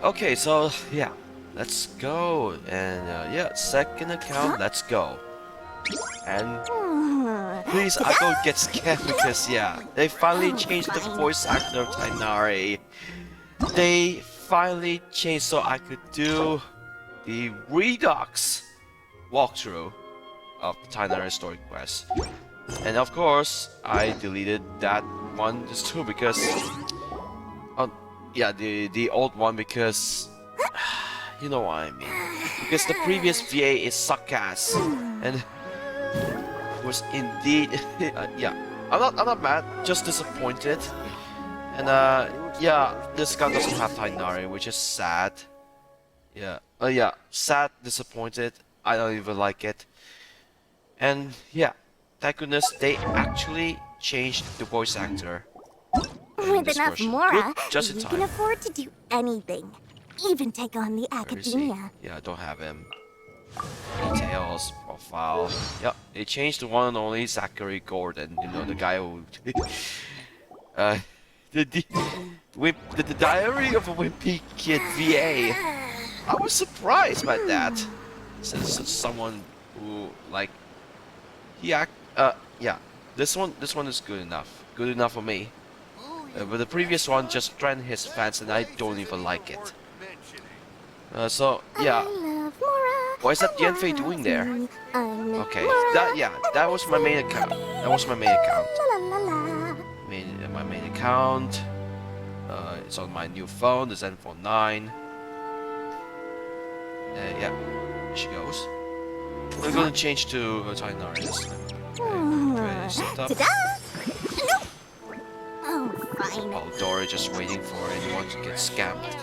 Okay, so yeah, let's go. And yeah, second account, let's go. And please, I don't get scammed because yeah, they finally changed the voice actor of Tighnari. They finally changed so I could do the Redux walkthrough of the Tighnari Story Quest. And of course, I deleted that one just too because, yeah, the old one because you know what I mean. Because the previous VA is suck ass, and it was indeed, yeah. I'm not mad, just disappointed. And yeah, this guy doesn't have Tighnari, which is sad. Yeah, yeah, sad, disappointed. I don't even like it. And yeah, thank goodness they actually changed the voice actor. With enough Mora, just in you time. can afford to do anything. Even take on the academia. Yeah, I don't have him. Details, profile. Yep, they changed the one and only Zachary Gordon. You know, the guy who... the Diary of a Wimpy Kid VA. I was surprised by that. Since it's someone who, like... yeah, this one is good enough. Good enough for me. But the previous one just trend his fans and I don't even like it. So yeah. What is that Yenfei doing there? Okay, that was my main account. That was my main account. My main account. It's on my new phone, the Zenfone 9. Yeah, here she goes. We're gonna change to Tighnari this time. Okay, Oh, fine. Oh, Dory just waiting for anyone to get scammed.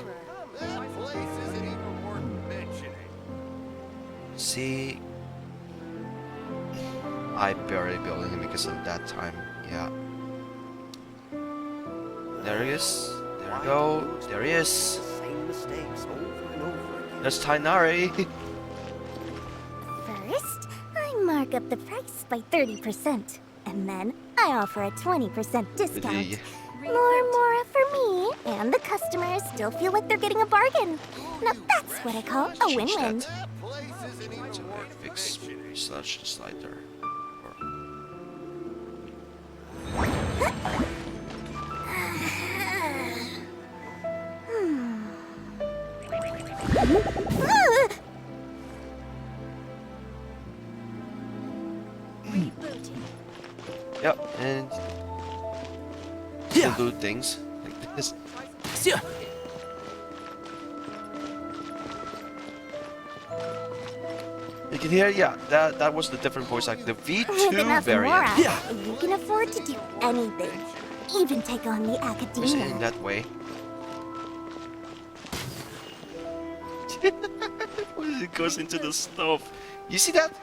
See, I barely building him because of that time. Yeah. There he is. There we go. There he is. There's Tighnari. First, I mark up the price by 30%, and then I offer a 20% discount. More Mora for me, and the customers still feel like they're getting a bargain. Now that's what I call a win-win. Fix slash slider. Yep, and do things like this. You can hear, yeah, that was the different voice actor, the V2 variant. You can afford to do anything, even take on the academia. In that way. It goes into the stove. You see that?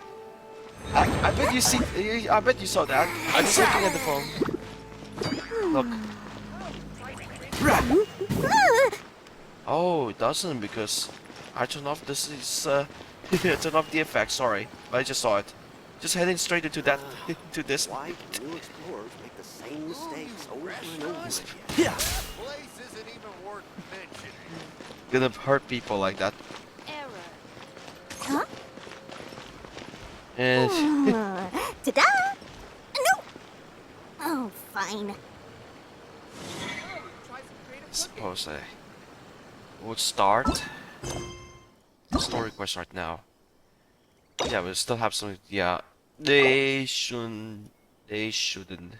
I bet you see. I bet you saw that. I'm just looking at the phone. Look. Oh, it doesn't because I turned off this. Turn off the effect. Sorry, but I just saw it. Just heading straight into that. To this. Why do explorers make the same mistakes over and over again? Yeah. Gonna hurt people like that. Huh? And ta-da! No! Oh, fine. Suppose I would start story quest right now. Yeah, we still have some. Yeah, they shouldn't. They shouldn't.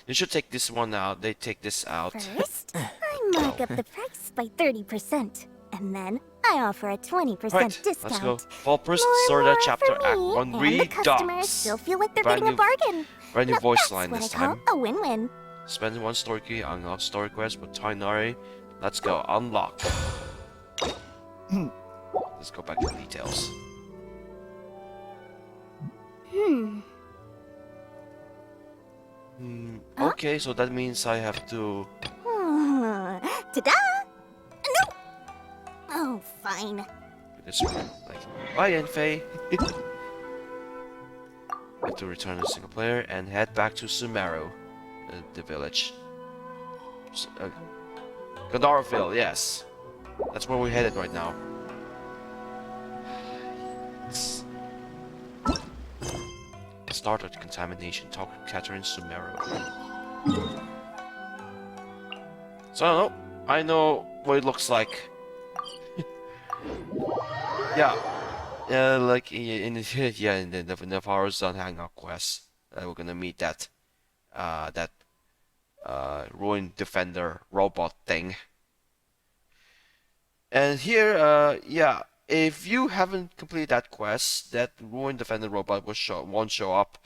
They should take this one out. They take this out. First, I mark up the price by 30%, and then I offer a 20% discount. Let's go. Fall first, Sorda chapter act 1 The customers still feel like they're getting a bargain. Brand new voice line That's this what I time. call a win-win. Spend 1 story key, unlock story quest with Tighnari. Let's go, unlock. Let's go back to the details. Okay, so that means I have to... Ta-da! No! Oh, fine. This one, like, bye Yenfei. Have to return to single player and head back to Sumeru, the village. Gandaroville, yes. That's where we're headed right now. Started contamination. Talk to Katherine Sumeru. So I know what it looks like. Yeah, like in the Horizon Hangout quest, we're gonna meet that ruined defender robot thing. And here, yeah, if you haven't completed that quest, that ruined defender robot won't show up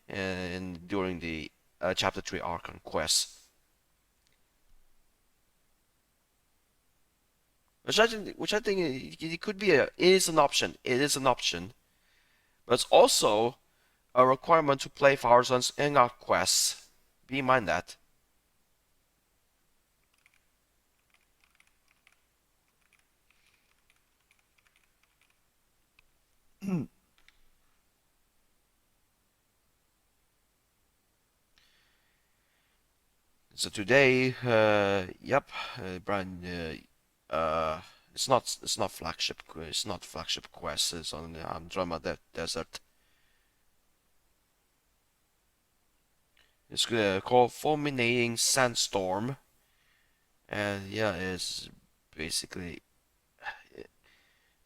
during the chapter 3 Archon quest. Which I think it could be it is an option. It is an option, but it's also a requirement to play Horizon's Hangout quests. Be in mind that. So today, yep, Brian, it's not flagship quest. It's on the Andromeda Desert. It's called Fulminating Sandstorm, and yeah, it's basically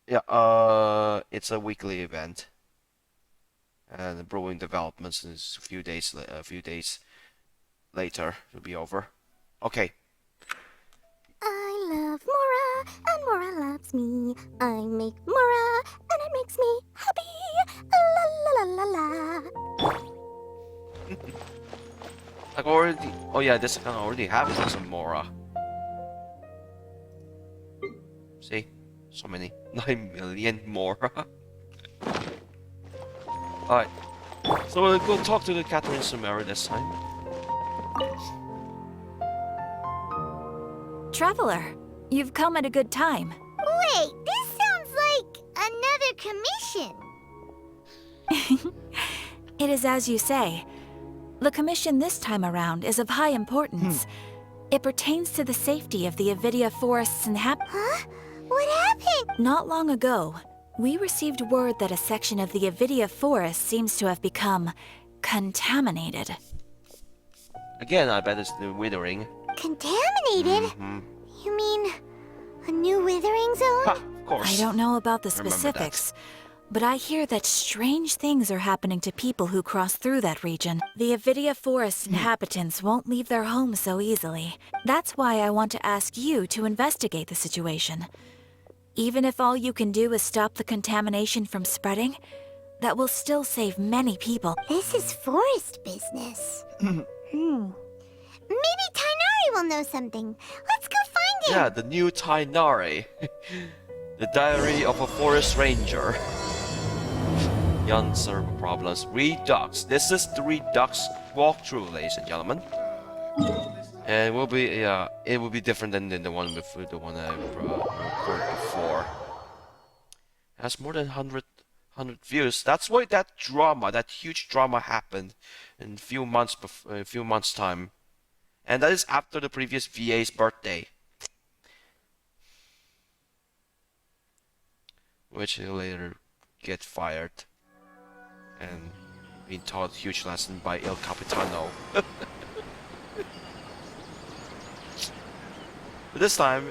yeah, it's a weekly event, and the brewing developments is a few days later it'll be over. Okay. I love Mora, and Mora loves me. I make Mora, and it makes me happy. La la la la la. Like already. Oh yeah, this kind of already have some Mora. See, so many 9 million Mora. All right. So we'll go talk to the Katherine Sumeru this time. Traveler, you've come at a good time. Wait, this sounds like another commission. It is as you say. The commission this time around is of high importance. It pertains to the safety of the Avidia Forest's inhabitants. Huh? What happened? Not long ago, we received word that a section of the Avidia Forest seems to have become contaminated. Again, I bet it's the withering. Contaminated? You mean a new withering zone? Ha, of course. I don't know about the Remember specifics, but I hear that strange things are happening to people who cross through that region. The Avidia Forest inhabitants won't leave their homes so easily. That's why I want to ask you to investigate the situation. Even if all you can do is stop the contamination from spreading, that will still save many people. This is forest business. Maybe Tighnari will know something. Let's go find him. Yeah, the new Tighnari. The Diary of a Forest Ranger. The unsolved problems. Redux. This is the Redux walkthrough, ladies and gentlemen. And it will be different than the one before, the one I recorded before. It has more than 100 views. That's why that huge drama happened in a few months time. And that is after the previous VA's birthday. Which he'll later get fired. And being taught a huge lesson by Il Capitano. But this time,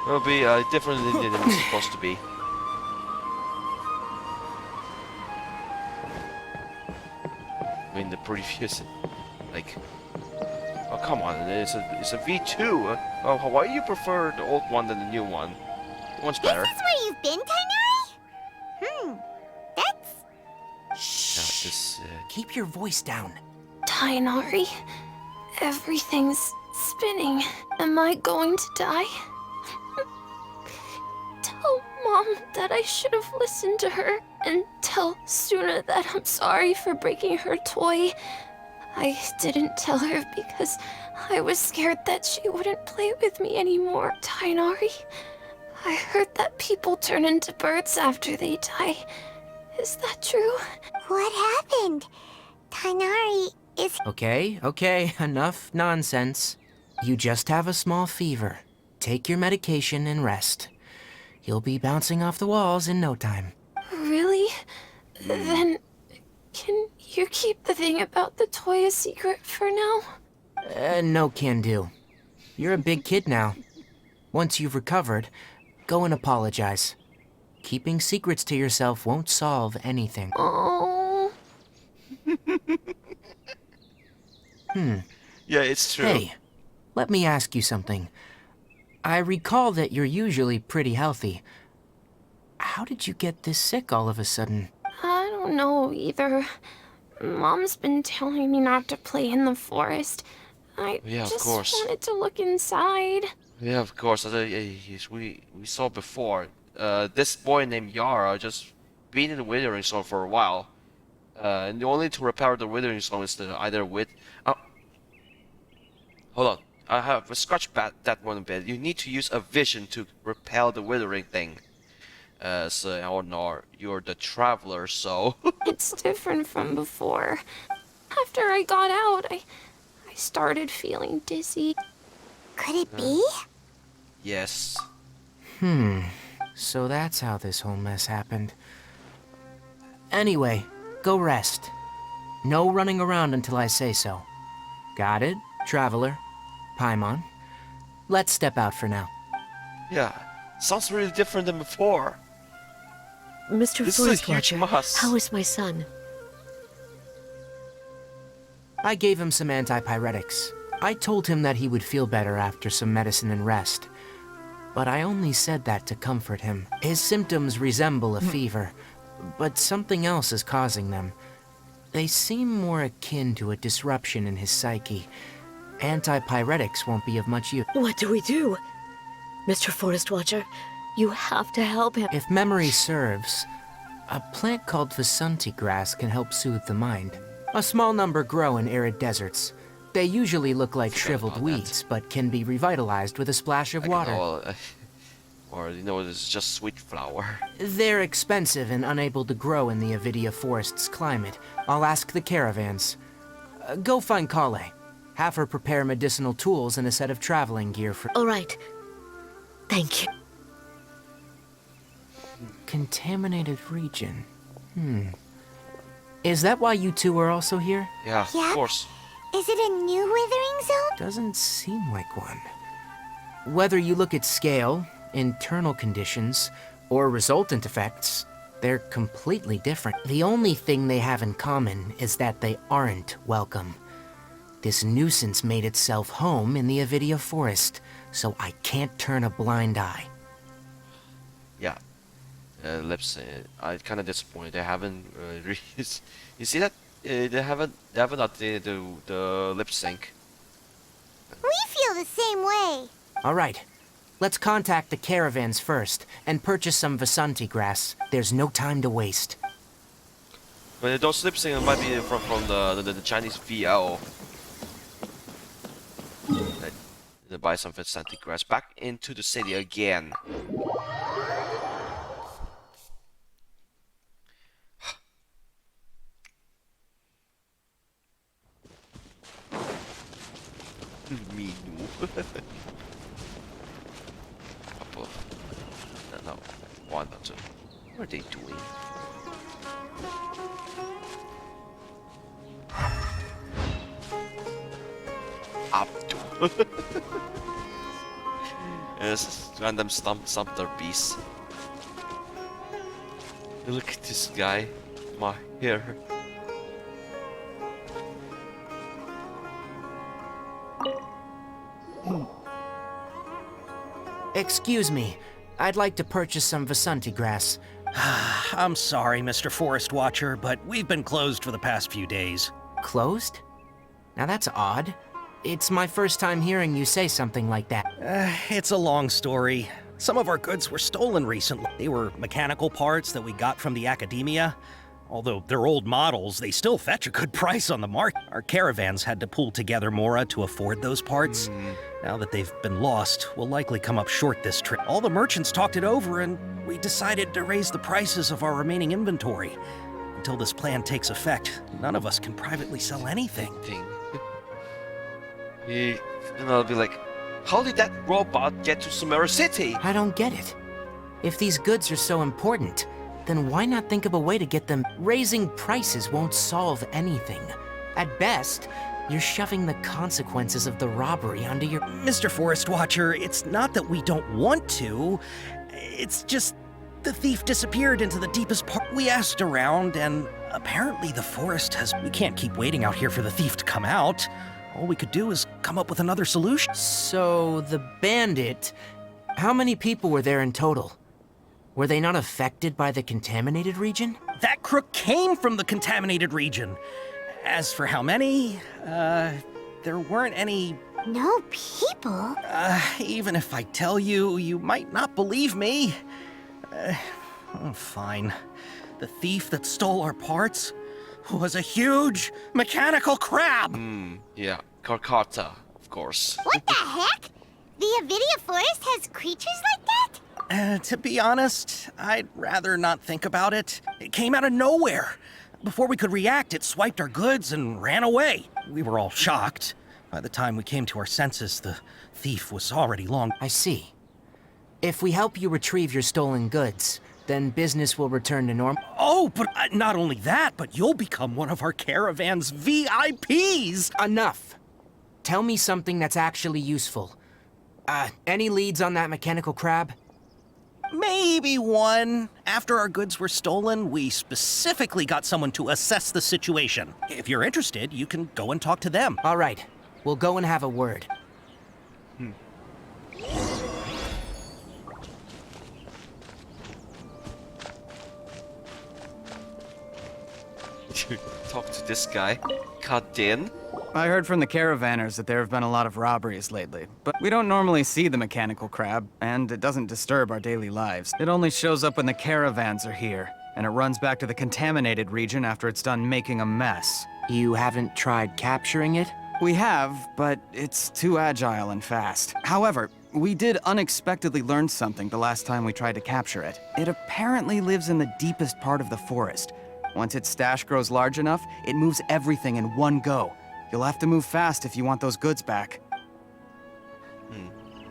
it'll be different than it was supposed to be. I mean, the previous, like, oh come on, it's a V2. Oh, why do you prefer the old one than the new one? The one's better. This is where you've been, Tighnari? That's... Shh. Yeah, this, Keep your voice down. Tighnari, everything's spinning. Am I going to die? Tell Mom that I should have listened to her, and tell Suna that I'm sorry for breaking her toy. I didn't tell her because I was scared that she wouldn't play with me anymore. Tighnari, I heard that people turn into birds after they die. Is that true? What happened? Tighnari, Is Okay, enough nonsense. You just have a small fever. Take your medication and rest. You'll be bouncing off the walls in no time. Really? Then, can you keep the thing about the toy a secret for now? No can do. You're a big kid now. Once you've recovered, go and apologize. Keeping secrets to yourself won't solve anything. Oh. Yeah, it's true. Hey, let me ask you something. I recall that you're usually pretty healthy. How did you get this sick all of a sudden? I don't know either. Mom's been telling me not to play in the forest. I Yeah, of just course. wanted to look inside. Yeah, of course. We saw before. This boy named Yara just been in the withering zone for a while. And the only to repair the withering zone is to either with. Hold on. I have scratched that one a bit. You need to use a vision to repel the withering thing. Oh no, you're the traveler, so. It's different from before. After I got out, I started feeling dizzy. could it be? Yes. So that's how this whole mess happened. Anyway, go rest. No running around until I say so. Got it, Traveler? Paimon? Let's step out for now. Yeah. Sounds really different than before. Mr. This is a Forest huge Watcher, muss. how is my son? I gave him some antipyretics. I told him that he would feel better after some medicine and rest. But I only said that to comfort him. His symptoms resemble a fever, but something else is causing them. They seem more akin to a disruption in his psyche. Antipyretics won't be of much use. What do we do? Mr. Forest Watcher, you have to help him. If memory serves, a plant called Vasanti grass can help soothe the mind. A small number grow in arid deserts. They usually look like shriveled about that. weeds, but can be revitalized with a splash of water. Or it's just sweet flower. They're expensive and unable to grow in the Avidia Forest's climate. I'll ask the caravans. Go find Kale. Have her prepare medicinal tools and a set of traveling gear for... All right. Thank you. Contaminated region. Is that why you two are also here? Yeah, Yep. of course. Is it a new withering zone? Doesn't seem like one. Whether you look at scale, internal conditions, or resultant effects, they're completely different. The only thing they have in common is that they aren't welcome. This nuisance made itself home in the Avidia Forest, so I can't turn a blind eye. Yeah. Lips. I'm kind of disappointed. They haven't. You see that? They haven't updated the lip sync. We feel the same way. All right, let's contact the caravans first and purchase some Vasanti grass. There's no time to waste. But those lip sync might be from the Chinese VL. To buy some Vasanti grass. Back into the city again. Me Couple. No, one or two. What are they doing? Up to. This random stumper beast. Look at this guy. My hair. Excuse me, I'd like to purchase some Vasanti grass. I'm sorry, Mr. Forest Watcher, but we've been closed for the past few days. Closed? Now that's odd. It's my first time hearing you say something like that. It's a long story. Some of our goods were stolen recently. They were mechanical parts that we got from the academia. Although they're old models, they still fetch a good price on the market. Our caravans had to pull together Mora to afford those parts. Now that they've been lost, we'll likely come up short this trip. All the merchants talked it over, and we decided to raise the prices of our remaining inventory. Until this plan takes effect, none of us can privately sell anything. I'll be like, how did that robot get to Sumeru City? I don't get it. If these goods are so important, then why not think of a way to get them? Raising prices won't solve anything. At best, you're shoving the consequences of the robbery onto your... Mr. Forest Watcher, it's not that we don't want to. It's just the thief disappeared into the deepest part. We asked around, and apparently the forest has... We can't keep waiting out here for the thief to come out. All we could do is come up with another solution. So, the bandit... How many people were there in total? Were they not affected by the contaminated region? That crook came from the contaminated region. As for how many, there weren't any... No people? Even if I tell you, you might not believe me. Fine. The thief that stole our parts was a huge mechanical crab! Yeah, Karkata, of course. What the heck? The Avidia Forest has creatures like that? To be honest, I'd rather not think about it. It came out of nowhere. Before we could react, it swiped our goods and ran away. We were all shocked. By the time we came to our senses, the thief was already long... I see. If we help you retrieve your stolen goods, then business will return to normal. Oh, but not only that, but you'll become one of our caravan's VIPs! Enough! Tell me something that's actually useful. Any leads on that mechanical crab? Maybe one. After our goods were stolen, we specifically got someone to assess the situation. If you're interested, you can go and talk to them. All right. We'll go and have a word. Talk to this guy. Katherine. I heard from the caravanners that there have been a lot of robberies lately, but we don't normally see the mechanical crab, and it doesn't disturb our daily lives. It only shows up when the caravans are here, and it runs back to the contaminated region after it's done making a mess. You haven't tried capturing it? We have, but it's too agile and fast. However, we did unexpectedly learn something the last time we tried to capture it. It apparently lives in the deepest part of the forest. Once its stash grows large enough, it moves everything in one go. You'll have to move fast if you want those goods back.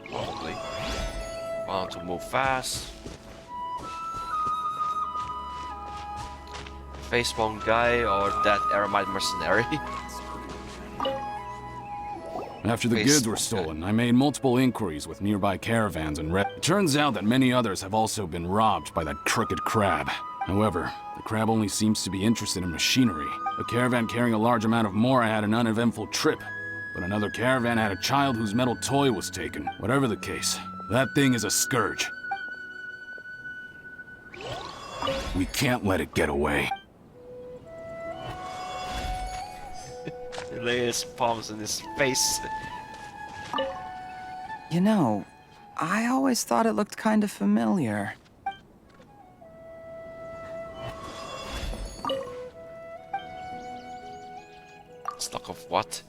Probably. Want to move fast. Face one guy or that Aramite mercenary. After the goods were stolen, I made multiple inquiries with nearby caravans and it turns out that many others have also been robbed by that crooked crab. However, the crab only seems to be interested in machinery. A caravan carrying a large amount of Mora had an uneventful trip, but another caravan had a child whose metal toy was taken. Whatever the case, that thing is a scourge. We can't let it get away. He lays his palms in his face. You know, I always thought it looked kind of familiar. Stock of what?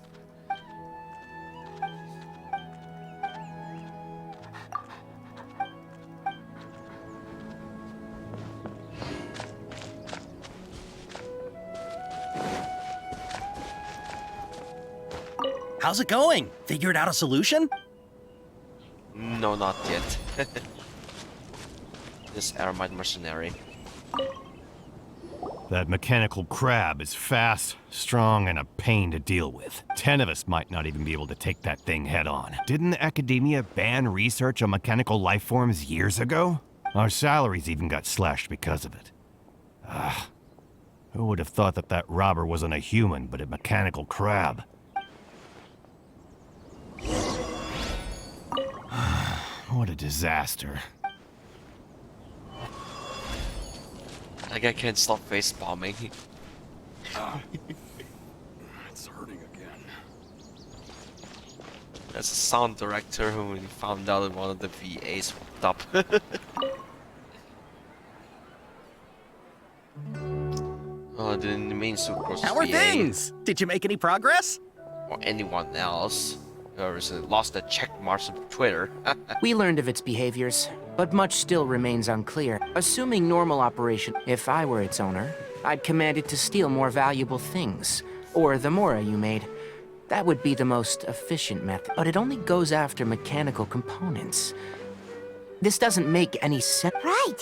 How's it going? Figured out a solution? No, not yet. This Aramite mercenary. That mechanical crab is fast, strong, and a pain to deal with. 10 of us might not even be able to take that thing head on. Didn't the academia ban research on mechanical life forms years ago? Our salaries even got slashed because of it. Who would have thought that that robber wasn't a human, but a mechanical crab? What a disaster. That guy can't stop face bombing. It's hurting again. That's a sound director who found out that one of the VAs fucked up. Oh, I didn't mean Sucrose How are VA. things? Did you make any progress? Or anyone else. Or is it lost the check marks on Twitter? We learned of its behaviors, but much still remains unclear. Assuming normal operation, if I were its owner, I'd command it to steal more valuable things, or the mora you made. That would be the most efficient method, but it only goes after mechanical components. This doesn't make any sense. Right.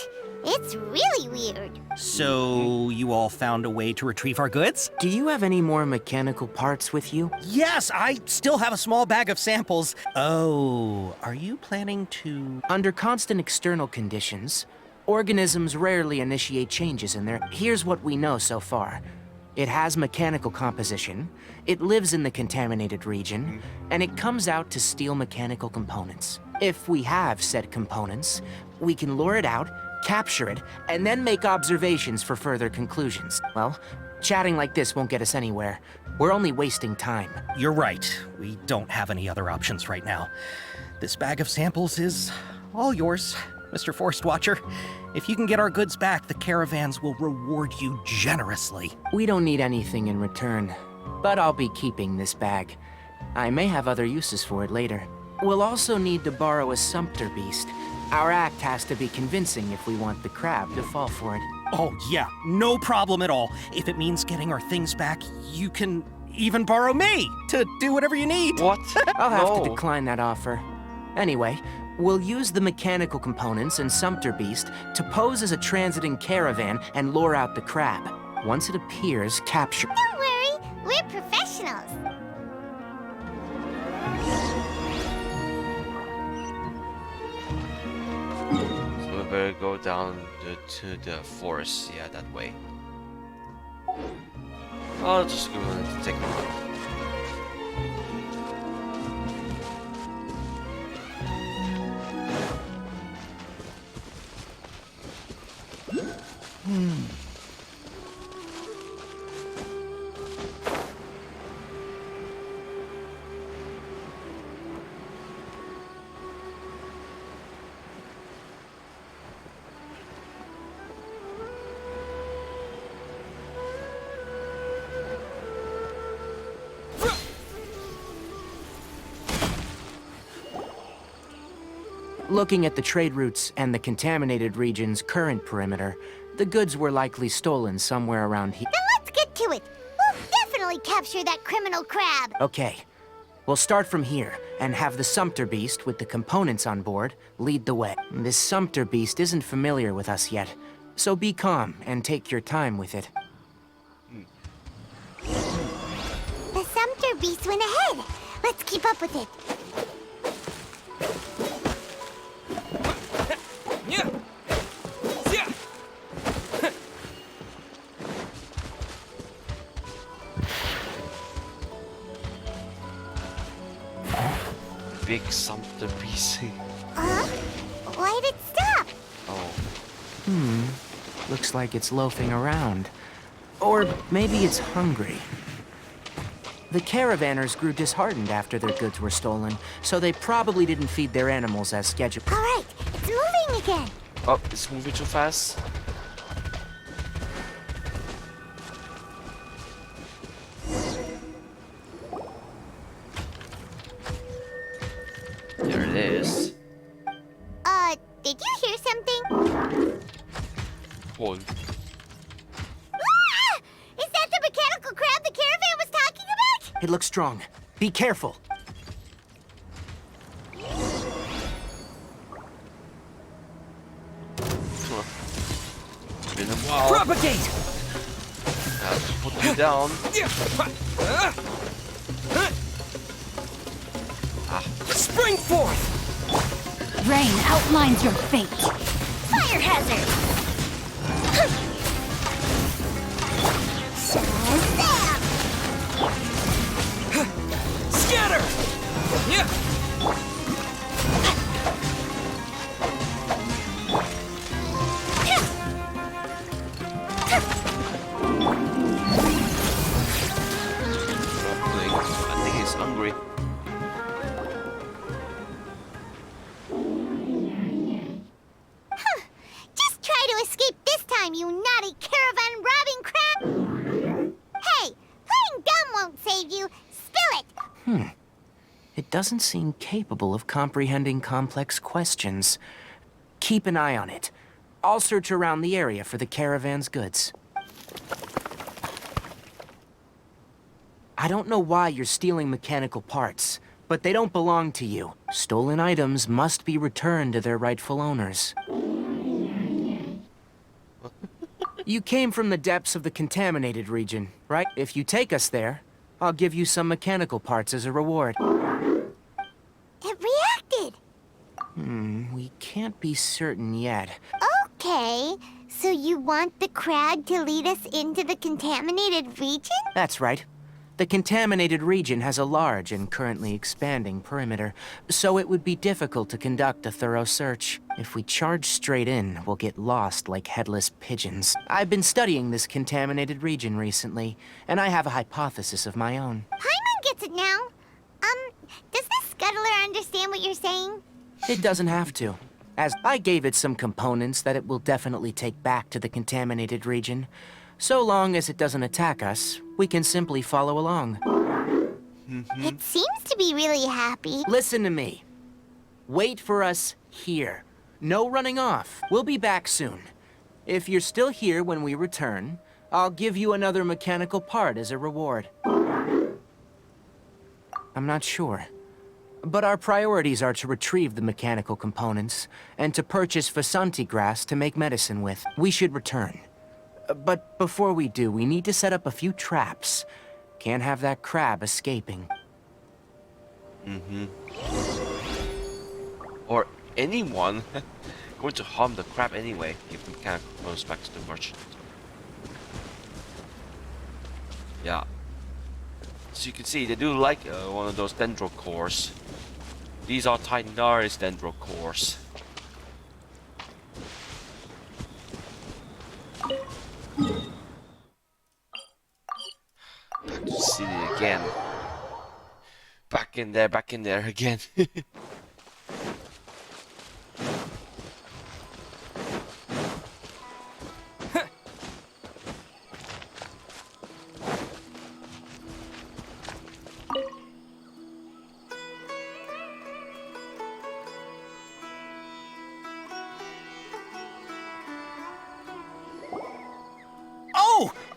It's really weird. So, you all found a way to retrieve our goods? Do you have any more mechanical parts with you? Yes, I still have a small bag of samples. Oh, are you planning to... Under constant external conditions, organisms rarely initiate changes in their... Here's what we know so far. It has mechanical composition, it lives in the contaminated region, and it comes out to steal mechanical components. If we have said components, we can lure it out, capture it, and then make observations for further conclusions. Well, chatting like this won't get us anywhere. We're only wasting time. You're right. We don't have any other options right now. This bag of samples is all yours, Mr. Forest Watcher. If you can get our goods back, the caravans will reward you generously. We don't need anything in return, but I'll be keeping this bag. I may have other uses for it later. We'll also need to borrow a sumpter beast. Our act has to be convincing if we want the crab to fall for it. Oh, yeah, no problem at all. If it means getting our things back, you can even borrow me to do whatever you need. What? I'll have No. to decline that offer. Anyway, we'll use the mechanical components and sumpter beast to pose as a transiting caravan and lure out the crab. Once it appears, capture... Don't worry, we're professionals. So we better go down to the forest. Yeah, that way. I'll just go and take a run. Looking at the trade routes and the contaminated region's current perimeter, the goods were likely stolen somewhere around here. Then let's get to it. We'll definitely capture that criminal crab. Okay, we'll start from here and have the sumpter beast with the components on board lead the way. This sumpter beast isn't familiar with us yet, so be calm and take your time with it. The sumpter beast went ahead. Let's keep up with it. Big sumpter beast. Why'd it stop? Oh. Looks like it's loafing around. Or maybe it's hungry. The caravanners grew disheartened after their goods were stolen, so they probably didn't feed their animals as scheduled. All right, it's moving again. Oh, it's moving too fast. There it is. Did you hear something? Hold. Ah! Is that the mechanical crab the caravan was talking about? It looks strong. Be careful. It's been a while. Propagate! I'll just put you down. Spring forth! Rain outlines your fate. Fire hazard! Shazam! Scatter! I think he's hungry. Just try to escape this time, you naughty caravan robbing crab! Hey, playing dumb won't save you. Spill it! It doesn't seem capable of comprehending complex questions. Keep an eye on it. I'll search around the area for the caravan's goods. I don't know why you're stealing mechanical parts, but they don't belong to you. Stolen items must be returned to their rightful owners. You came from the depths of the contaminated region, right? If you take us there, I'll give you some mechanical parts as a reward. It reacted! We can't be certain yet. Okay, so you want the crag to lead us into the contaminated region? That's right. The contaminated region has a large and currently expanding perimeter, so it would be difficult to conduct a thorough search. If we charge straight in, we'll get lost like headless pigeons. I've been studying this contaminated region recently, and I have a hypothesis of my own. Paimon gets it now. Does the scuttler understand what you're saying? It doesn't have to, as I gave it some components that it will definitely take back to the contaminated region. So long as it doesn't attack us, we can simply follow along. It seems to be really happy. Listen to me. Wait for us here. No running off. We'll be back soon. If you're still here when we return, I'll give you another mechanical part as a reward. I'm not sure. But our priorities are to retrieve the mechanical components and to purchase Vasanti grass to make medicine with. We should return. But before we do, we need to set up a few traps. Can't have that crab escaping. Or anyone going to harm the crab anyway. Give the mechanical components back to the merchant. Yeah. So you can see they do like one of those dendro cores. These are Tighnari's dendro cores. Back to the city again. Back in there again.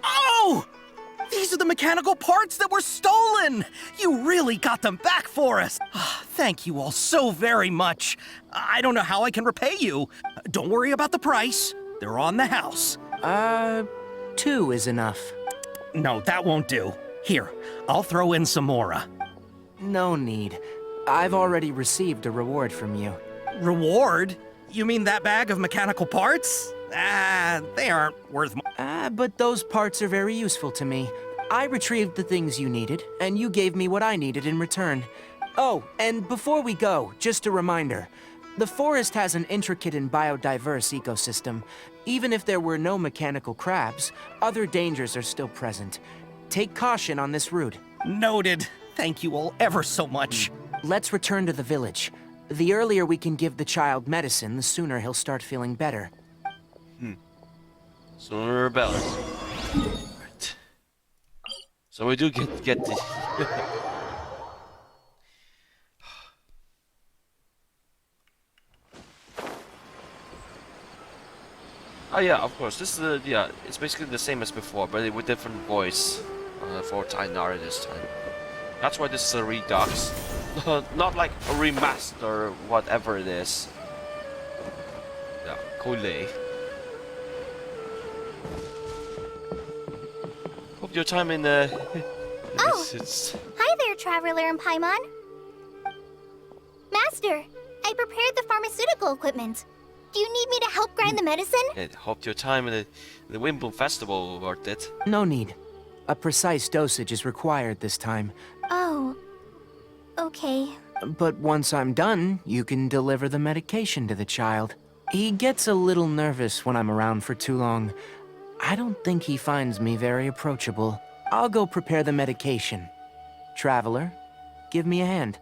Oh! These are the mechanical parts that were stolen! You really got them back for us! Thank you all so very much. I don't know how I can repay you. Don't worry about the price. They're on the house. 2 is enough. No, that won't do. Here, I'll throw in some more. No need. I've already received a reward from you. Reward? You mean that bag of mechanical parts? They aren't worth much. But those parts are very useful to me. I retrieved the things you needed, and you gave me what I needed in return. Oh, and before we go, just a reminder. The forest has an intricate and biodiverse ecosystem. Even if there were no mechanical crabs, other dangers are still present. Take caution on this route. Noted. Thank you all ever so much. Let's return to the village. The earlier we can give the child medicine, the sooner he'll start feeling better. Sooner or better. Right. So we do get the... Oh yeah, of course. This is it's basically the same as before, but with different voice for Tighnari this time. That's why this is a redux, not like a remaster or whatever it is. Yeah, cool. Hope your time in the. Hi there, Traveler and Paimon. Master, I prepared the pharmaceutical equipment. Do you need me to help grind the medicine? Hope your time in the Wimble Festival worth it. No need. A precise dosage is required this time. Oh, okay. But once I'm done, you can deliver the medication to the child. He gets a little nervous when I'm around for too long. I don't think he finds me very approachable. I'll go prepare the medication. Traveler, give me a hand.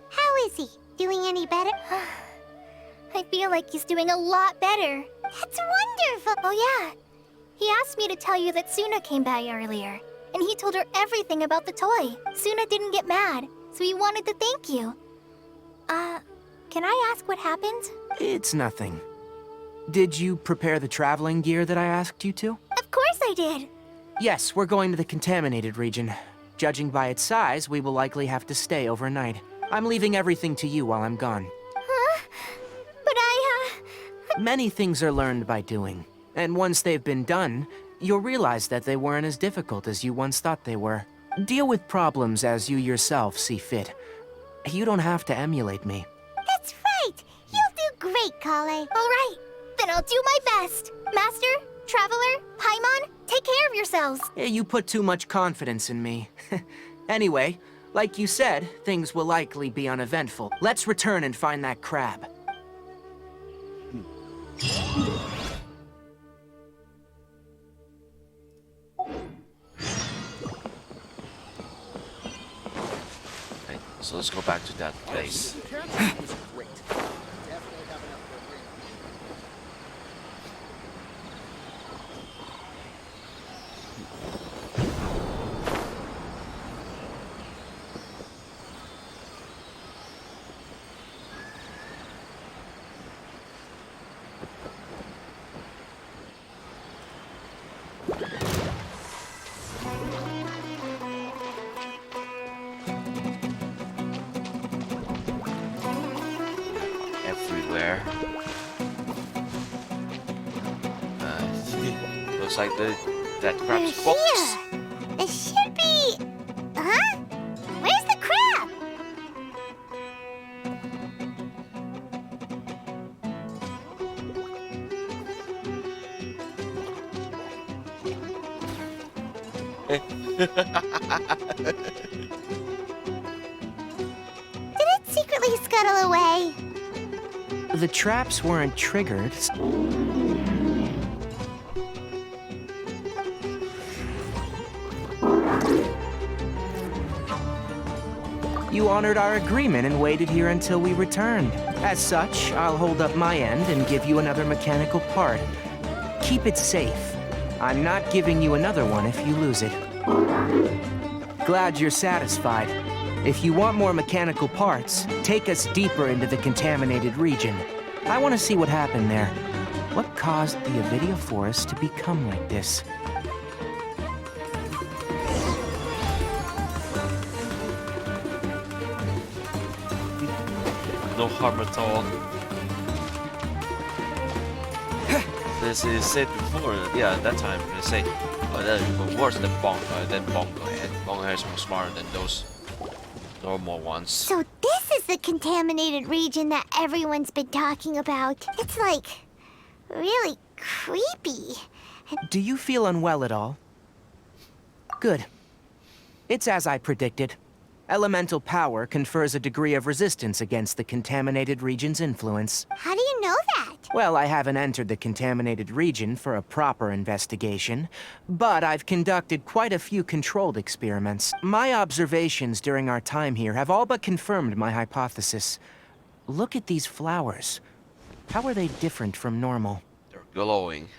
How is he? Doing any better? I feel like he's doing a lot better. That's wonderful! Oh yeah, he asked me to tell you that Suna came by earlier, and he told her everything about the toy. Suna didn't get mad, so he wanted to thank you. Can I ask what happened? It's nothing. Did you prepare the traveling gear that I asked you to? Of course I did. Yes, we're going to the contaminated region. Judging by its size, we will likely have to stay overnight. I'm leaving everything to you while I'm gone. Huh? But Many things are learned by doing. And once they've been done, you'll realize that they weren't as difficult as you once thought they were. Deal with problems as you yourself see fit. You don't have to emulate me. That's right. You'll do great, Kale. All right. Then I'll do my best. Master, Traveler, Paimon, take care of yourselves. You put too much confidence in me. Anyway, like you said, things will likely be uneventful. Let's return and find that crab. Okay, so let's go back to that place. Everywhere. Looks like that crab's They're box. here. It should be... Huh? Where's the crab? Did it secretly scuttle away? The traps weren't triggered. You honored our agreement and waited here until we returned. As such, I'll hold up my end and give you another mechanical part. Keep it safe. I'm not giving you another one if you lose it. Glad you're satisfied. If you want more mechanical parts, take us deeper into the contaminated region. I want to see what happened there. What caused the Avidia forest to become like this? No harm at all. This is said before, yeah, that time they say, oh, that is worse than Bongo Head. Bongo Head is more smarter than those normal ones. So this is the contaminated region that everyone's been talking about. It's like really creepy. Do you feel unwell at all? Good. It's as I predicted. Elemental power confers a degree of resistance against the contaminated region's influence. How do you know that? Well, I haven't entered the contaminated region for a proper investigation, but I've conducted quite a few controlled experiments. My observations during our time here have all but confirmed my hypothesis. Look at these flowers. How are they different from normal? They're glowing.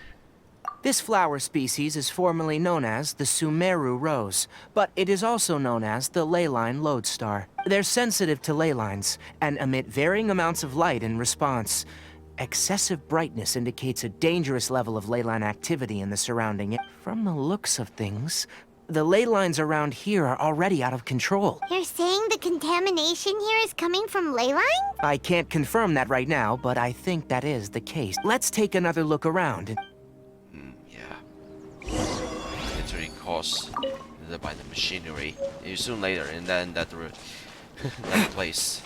This flower species is formerly known as the Sumeru rose, but it is also known as the leyline lodestar. They're sensitive to ley lines and emit varying amounts of light in response. Excessive brightness indicates a dangerous level of leyline activity in the surrounding area. From the looks of things, the ley lines around here are already out of control. You're saying the contamination here is coming from ley lines? I can't confirm that right now, but I think that is the case. Let's take another look around. Entering caused by the machinery. You soon later, and then that place.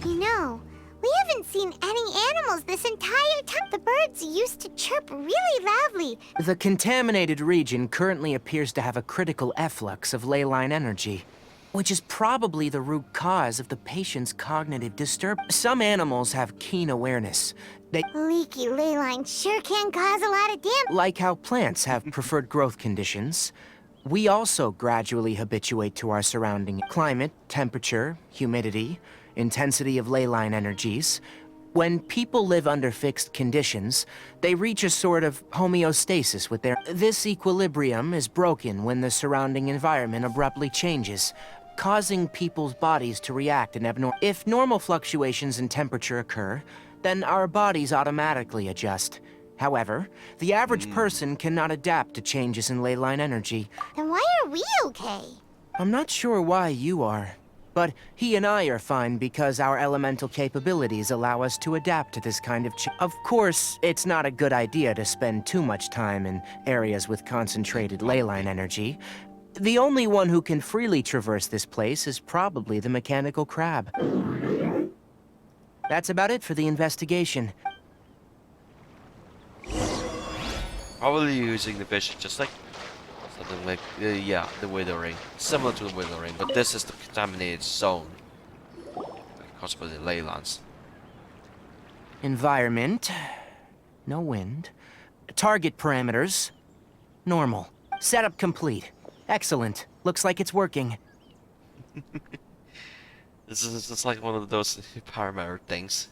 You know, we haven't seen any animals this entire time. The birds used to chirp really loudly. The contaminated region currently appears to have a critical efflux of ley line energy, which is probably the root cause of the patient's cognitive disturbance. Some animals have keen awareness. They, Leaky ley lines sure can cause a lot of damage. like how plants have preferred growth conditions, we also gradually habituate to our surrounding climate, temperature, humidity, intensity of ley line energies. When people live under fixed conditions, they reach a sort of homeostasis with their... This equilibrium is broken when the surrounding environment abruptly changes, causing people's bodies to react in abnormal... If normal fluctuations in temperature occur, then our bodies automatically adjust. However, the average person cannot adapt to changes in ley line energy. Then why are we okay? I'm not sure why you are. But he and I are fine because our elemental capabilities allow us to adapt to this kind of Of course, it's not a good idea to spend too much time in areas with concentrated ley line energy. The only one who can freely traverse this place is probably the mechanical crab. That's about it for the investigation. Probably using the vision, just like something like, yeah, the withering. Similar to the withering, but this is the contaminated zone. Caused by the ley lines. Environment. No wind. Target parameters. Normal. Setup complete. Excellent. Looks like it's working. This is just like one of those parameter things.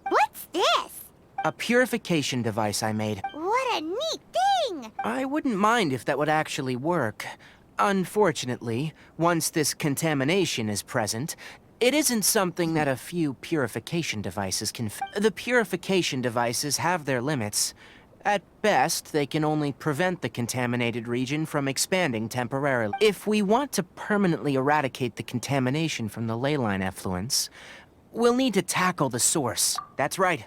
What's this? A purification device I made. What a neat thing! I wouldn't mind if that would actually work. Unfortunately, once this contamination is present, it isn't something that a few purification devices can The purification devices have their limits. At best, they can only prevent the contaminated region from expanding temporarily. If we want to permanently eradicate the contamination from the ley line effluents, we'll need to tackle the source. That's right.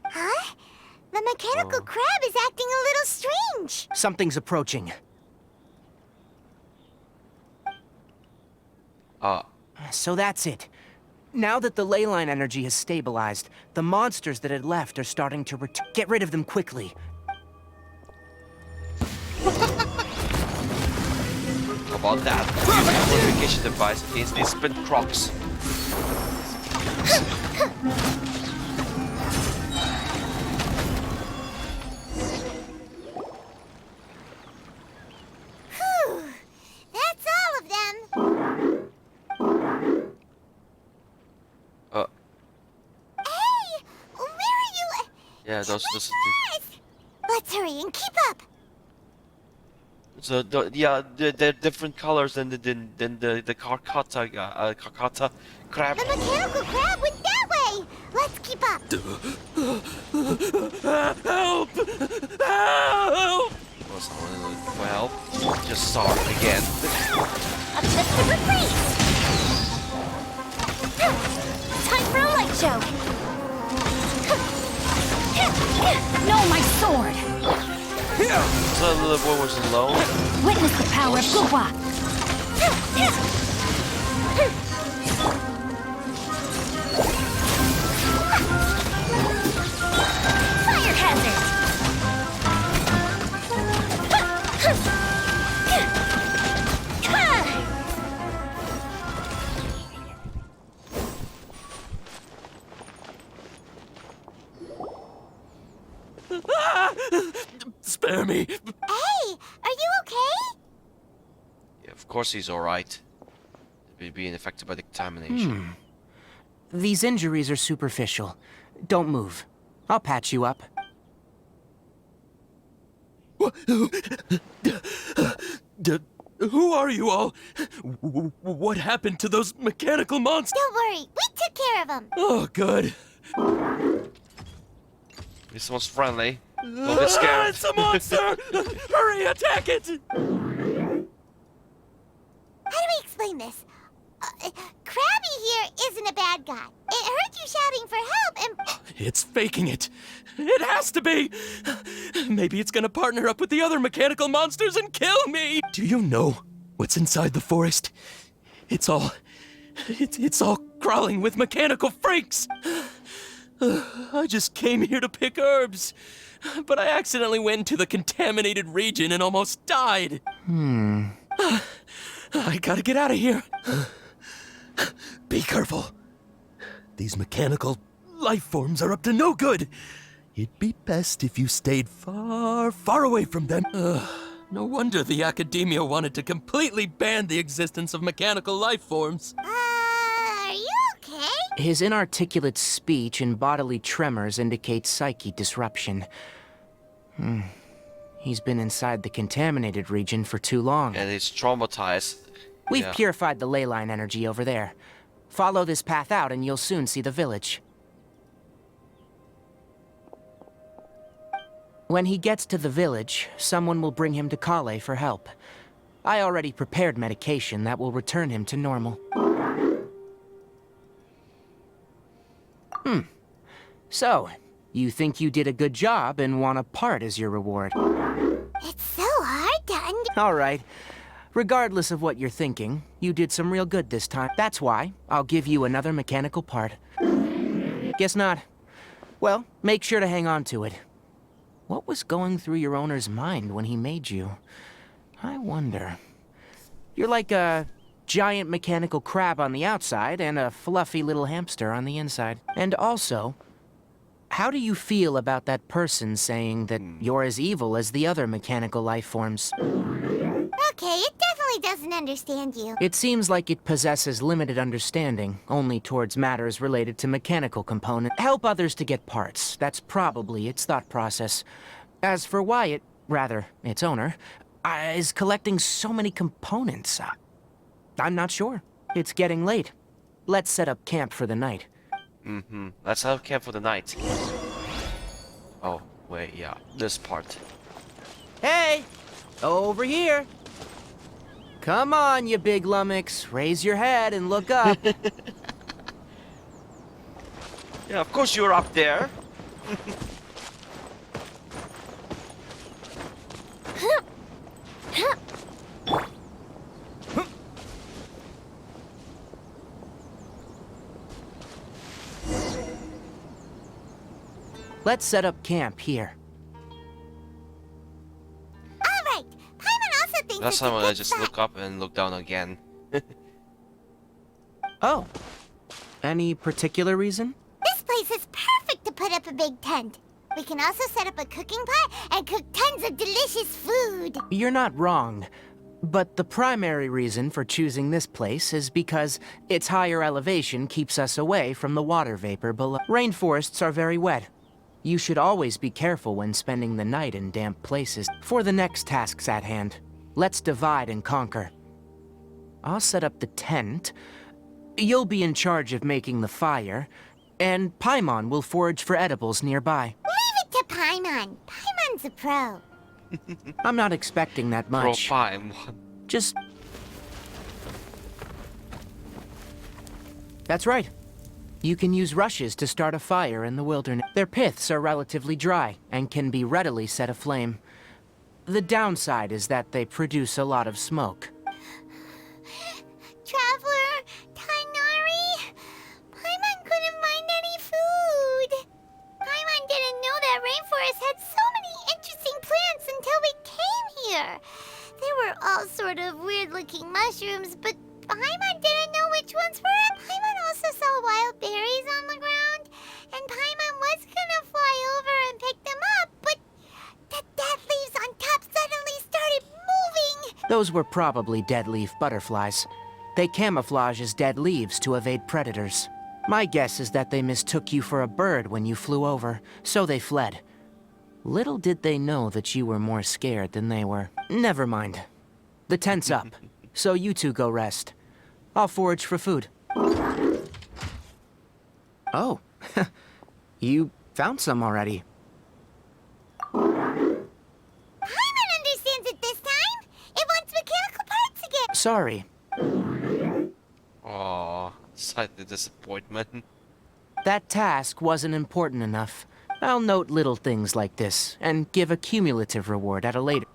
Huh? The mechanical crab is acting a little strange. Something's approaching. So that's it. Now that the ley line energy has stabilized, the monsters that had left are starting to Get rid of them quickly. How about that? Purification device against these spin crocs. Whew. That's all of them. Hey! Where are you? Yeah, those Let's hurry and keep up. So they're different colors than the Karkata Karkata crab. The mechanical crab went that way. Let's keep up. Help! Help! Well, just saw it again. Up to super freeze. Time for a light show. No, my sword! So the little boy was alone. Witness the power of Gugwa! Fire hazard. Spare me. Hey, are you okay? Yeah, of course he's alright. Being affected by the contamination. These injuries are superficial. Don't move. I'll patch you up. Who are you all? What happened to those mechanical monsters? Don't worry, we took care of them. Oh, good. This one's friendly. Don't get scared. It's a monster! Hurry, attack it! How do we explain this? Krabby here isn't a bad guy. It heard you shouting for help and... It's faking it. It has to be. Maybe it's gonna partner up with the other mechanical monsters and kill me. Do you know what's inside the forest? It's all crawling with mechanical freaks. I just came here to pick herbs, but I accidentally went into the contaminated region and almost died. I gotta get out of here. Be careful. These mechanical life forms are up to no good. It'd be best if you stayed far, far away from them. No wonder the academia wanted to completely ban the existence of mechanical life forms. Are you okay? His inarticulate speech and bodily tremors indicate psyche disruption. He's been inside the contaminated region for too long. And he's traumatized. We've purified the ley line energy over there. Follow this path out and you'll soon see the village. When he gets to the village, someone will bring him to Kale for help. I already prepared medication that will return him to normal. So, you think you did a good job and want a part as your reward? It's so hard to All right. Regardless of what you're thinking, you did some real good this time. That's why I'll give you another mechanical part. Guess not. Well, make sure to hang on to it. What was going through your owner's mind when he made you? I wonder. You're like a giant mechanical crab on the outside and a fluffy little hamster on the inside. And also, how do you feel about that person saying that you're as evil as the other mechanical life forms? Okay, it definitely doesn't understand you. It seems like it possesses limited understanding, only towards matters related to mechanical components. Help others to get parts. That's probably its thought process. As for why it, rather, its owner, is collecting so many components, I'm not sure. It's getting late. Let's set up camp for the night. Let's set up camp for the night. Oh, wait, yeah. This part. Hey! Over here! Come on, you big lummox. Raise your head and look up. Yeah, of course you're up there. Let's set up camp here. Alright, Paimon also thinks Last it's time a I good just spot. look up and look down again. Oh. Any particular reason? This place is perfect to put up a big tent. We can also set up a cooking pot and cook tons of delicious food. You're not wrong. But the primary reason for choosing this place is because its higher elevation keeps us away from the water vapor below. Rainforests are very wet. You should always be careful when spending the night in damp places. For the next tasks at hand, let's divide and conquer. I'll set up the tent. You'll be in charge of making the fire, and Paimon will forage for edibles nearby. Leave it to Paimon. Paimon's a pro. I'm not expecting that much. Paimon. Just... That's right. You can use rushes to start a fire in the wilderness. Their piths are relatively dry and can be readily set aflame. The downside is that they produce a lot of smoke. Traveler, Tighnari, Paimon couldn't find any food. Paimon didn't know that rainforest had so many interesting plants until we came here. There were all sort of weird-looking mushrooms, but Paimon didn't know which ones were. Paimon also saw wild berries on the ground, and Paimon was gonna fly over and pick them up, but the dead leaves on top suddenly started moving. Those were probably dead leaf butterflies. They camouflage as dead leaves to evade predators. My guess is that they mistook you for a bird when you flew over, so they fled. Little did they know that you were more scared than they were. Never mind. The tent's up, so you two go rest. I'll forage for food. Oh, you found some already. Paimon understands it this time. It wants mechanical parts again. Sorry. Aw, slightly disappointment. That task wasn't important enough. I'll note little things like this, and give a cumulative reward at a later...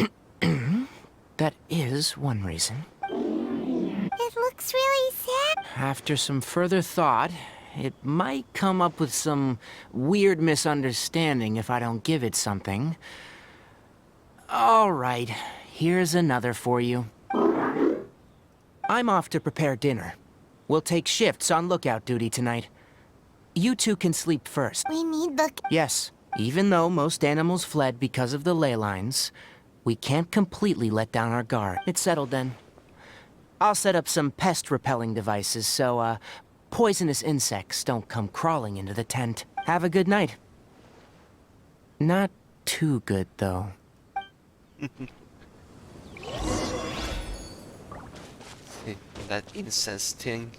That is one reason. It looks really sad. After some further thought, it might come up with some weird misunderstanding if I don't give it something. All right, here's another for you. I'm off to prepare dinner. We'll take shifts on lookout duty tonight. You two can sleep first. We need look. Yes, even though most animals fled because of the ley lines, We can't completely let down our guard. It's settled then. I'll set up some pest-repelling devices so, poisonous insects don't come crawling into the tent. Have a good night. Not too good, though. That incense thing.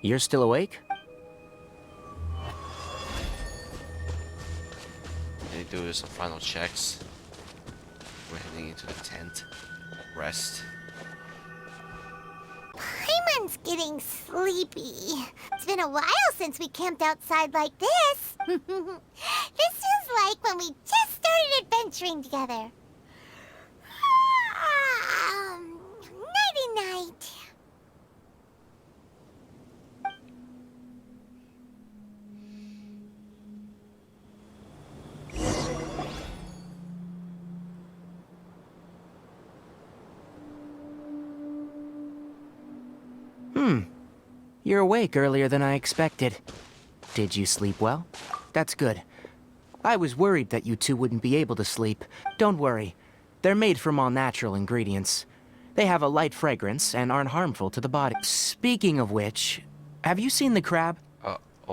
You're still awake? They do some final checks. We're heading into the tent. Rest. Paimon's getting sleepy. It's been a while since we camped outside like this. This is like when we just started adventuring together. Nighty-night. You're awake earlier than I expected. Did you sleep well? That's good. I was worried that you two wouldn't be able to sleep. Don't worry. They're made from all natural ingredients. They have a light fragrance and aren't harmful to the body. Speaking of which, have you seen the crab?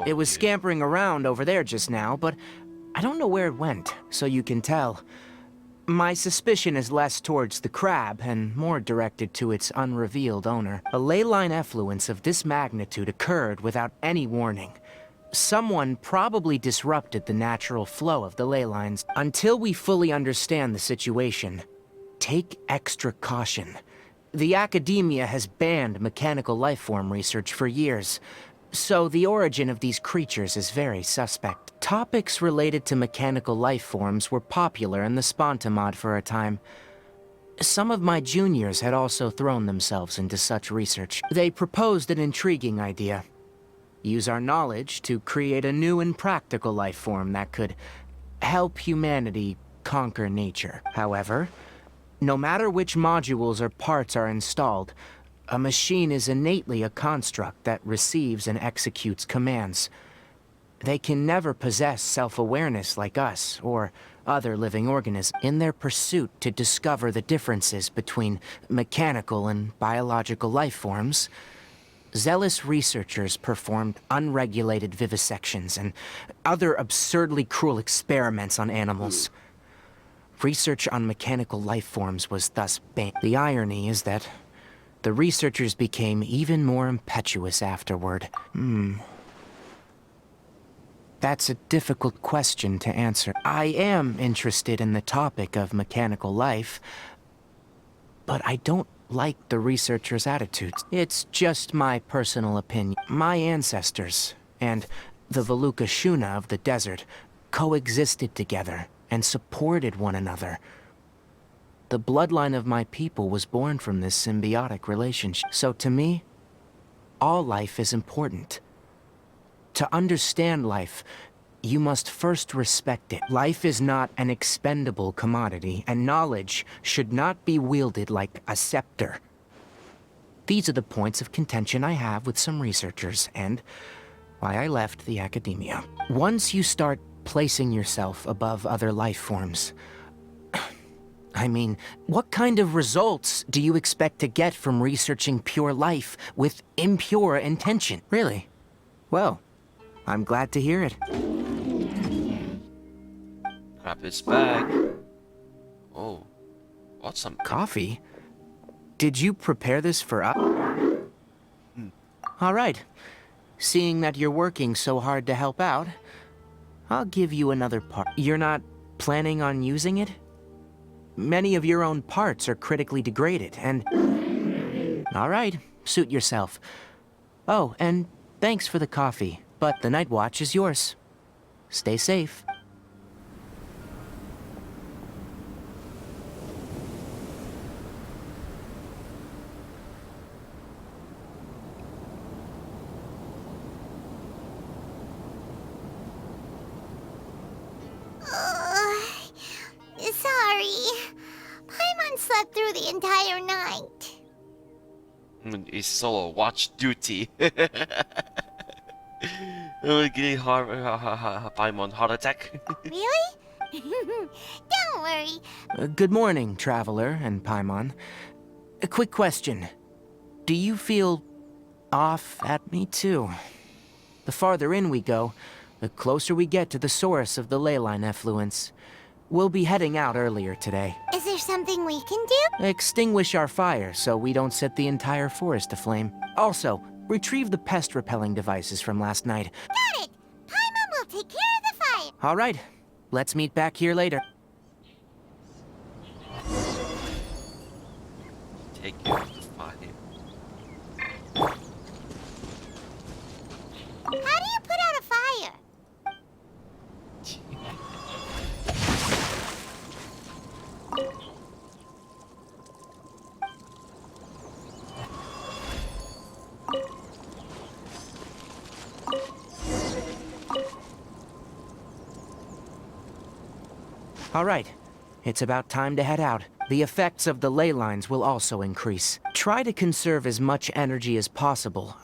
It was scampering around over there just now, but I don't know where it went, so you can tell. My suspicion is less towards the crab and more directed to its unrevealed owner. A ley line effluence of this magnitude occurred without any warning. Someone probably disrupted the natural flow of the ley lines. Until we fully understand the situation, take extra caution. The academia has banned mechanical lifeform research for years, so the origin of these creatures is very suspect. Topics related to mechanical lifeforms were popular in the Sponta mod for a time. Some of my juniors had also thrown themselves into such research. They proposed an intriguing idea. Use our knowledge to create a new and practical lifeform that could help humanity conquer nature. However, no matter which modules or parts are installed, a machine is innately a construct that receives and executes commands. They can never possess self-awareness like us, or other living organisms. In their pursuit to discover the differences between mechanical and biological life forms, zealous researchers performed unregulated vivisections and other absurdly cruel experiments on animals. Research on mechanical life forms was thus banned. The irony is that the researchers became even more impetuous afterward. That's a difficult question to answer. I am interested in the topic of mechanical life, but I don't like the researchers' attitudes. It's just my personal opinion. My ancestors and the Veluca Shuna of the desert coexisted together and supported one another. The bloodline of my people was born from this symbiotic relationship. So to me, all life is important. To understand life, you must first respect it. Life is not an expendable commodity, and knowledge should not be wielded like a scepter. These are the points of contention I have with some researchers, and why I left the academia. Once you start placing yourself above other life forms, I mean, what kind of results do you expect to get from researching pure life with impure intention? Really? Well, I'm glad to hear it. Grab his bag. Oh, what's some coffee? Did you prepare this for us? All right. Seeing that you're working so hard to help out, I'll give you another part. You're not planning on using it? Many of your own parts are critically degraded, and... All right, suit yourself. Oh, and thanks for the coffee, but the night watch is yours. Stay safe. Sorry. Paimon slept through the entire night. He's solo watch duty. Getting Paimon heart attack. Really? Don't worry. Good morning, Traveler and Paimon. A quick question. Do you feel off at me too? The farther in we go, the closer we get to the source of the leyline effluence. We'll be heading out earlier today. Is there something we can do? Extinguish our fire so we don't set the entire forest aflame. Also, retrieve the pest-repelling devices from last night. Got it! Paimon will take care of the fire. All right, let's meet back here later. Take care of the fire. How do you put out a fire? All right, it's about time to head out. The effects of the ley lines will also increase. Try to conserve as much energy as possible.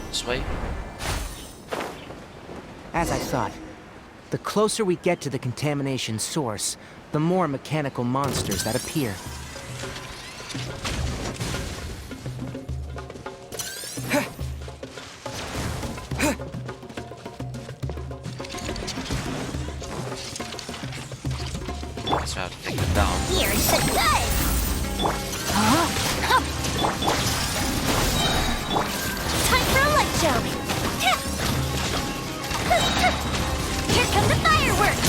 This way? As I thought, the closer we get to the contamination source, the more mechanical monsters that appear. Let's try to take them down. Here's the good! Time for a light show! Here come the fireworks!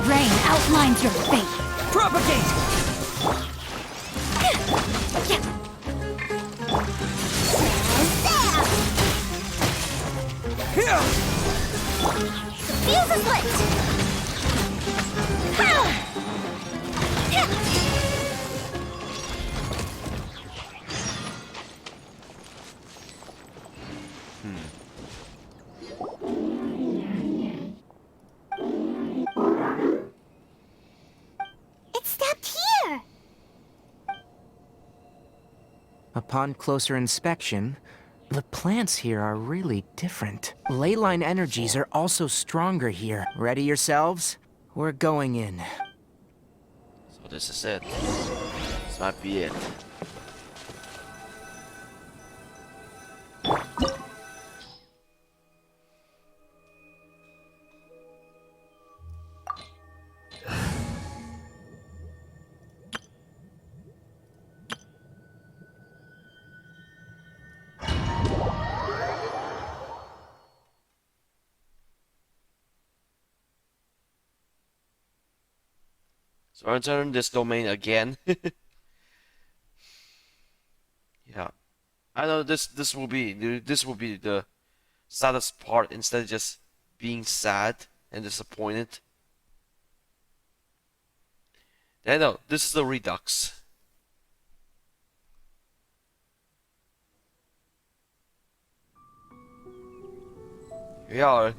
Rain outlines your fate. Propagate! Fuse is lit! It stopped here! Upon closer inspection, the plants here are really different. Leyline energies are also stronger here. Ready yourselves? We're going in. So this is it. This might be it. So I'm entering this domain again. Yeah, I know this will be the saddest part instead of just being sad and disappointed. I know this is the Redux. Here we are.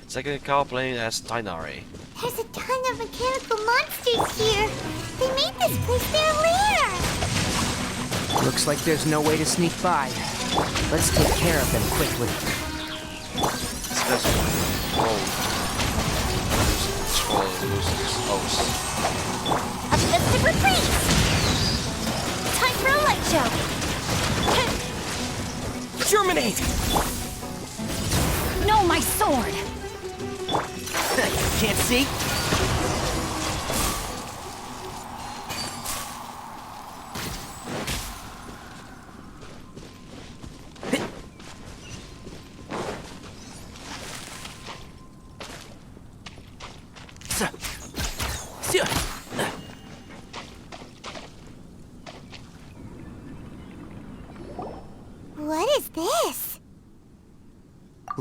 Second car playing as Tighnari. There's a ton of mechanical monsters here. They made this place their lair. Looks like there's no way to sneak by. Let's take care of them quickly. Especially losing his host. A festive retreat. Time for a light show. Germinate! No, my sword! Can't see?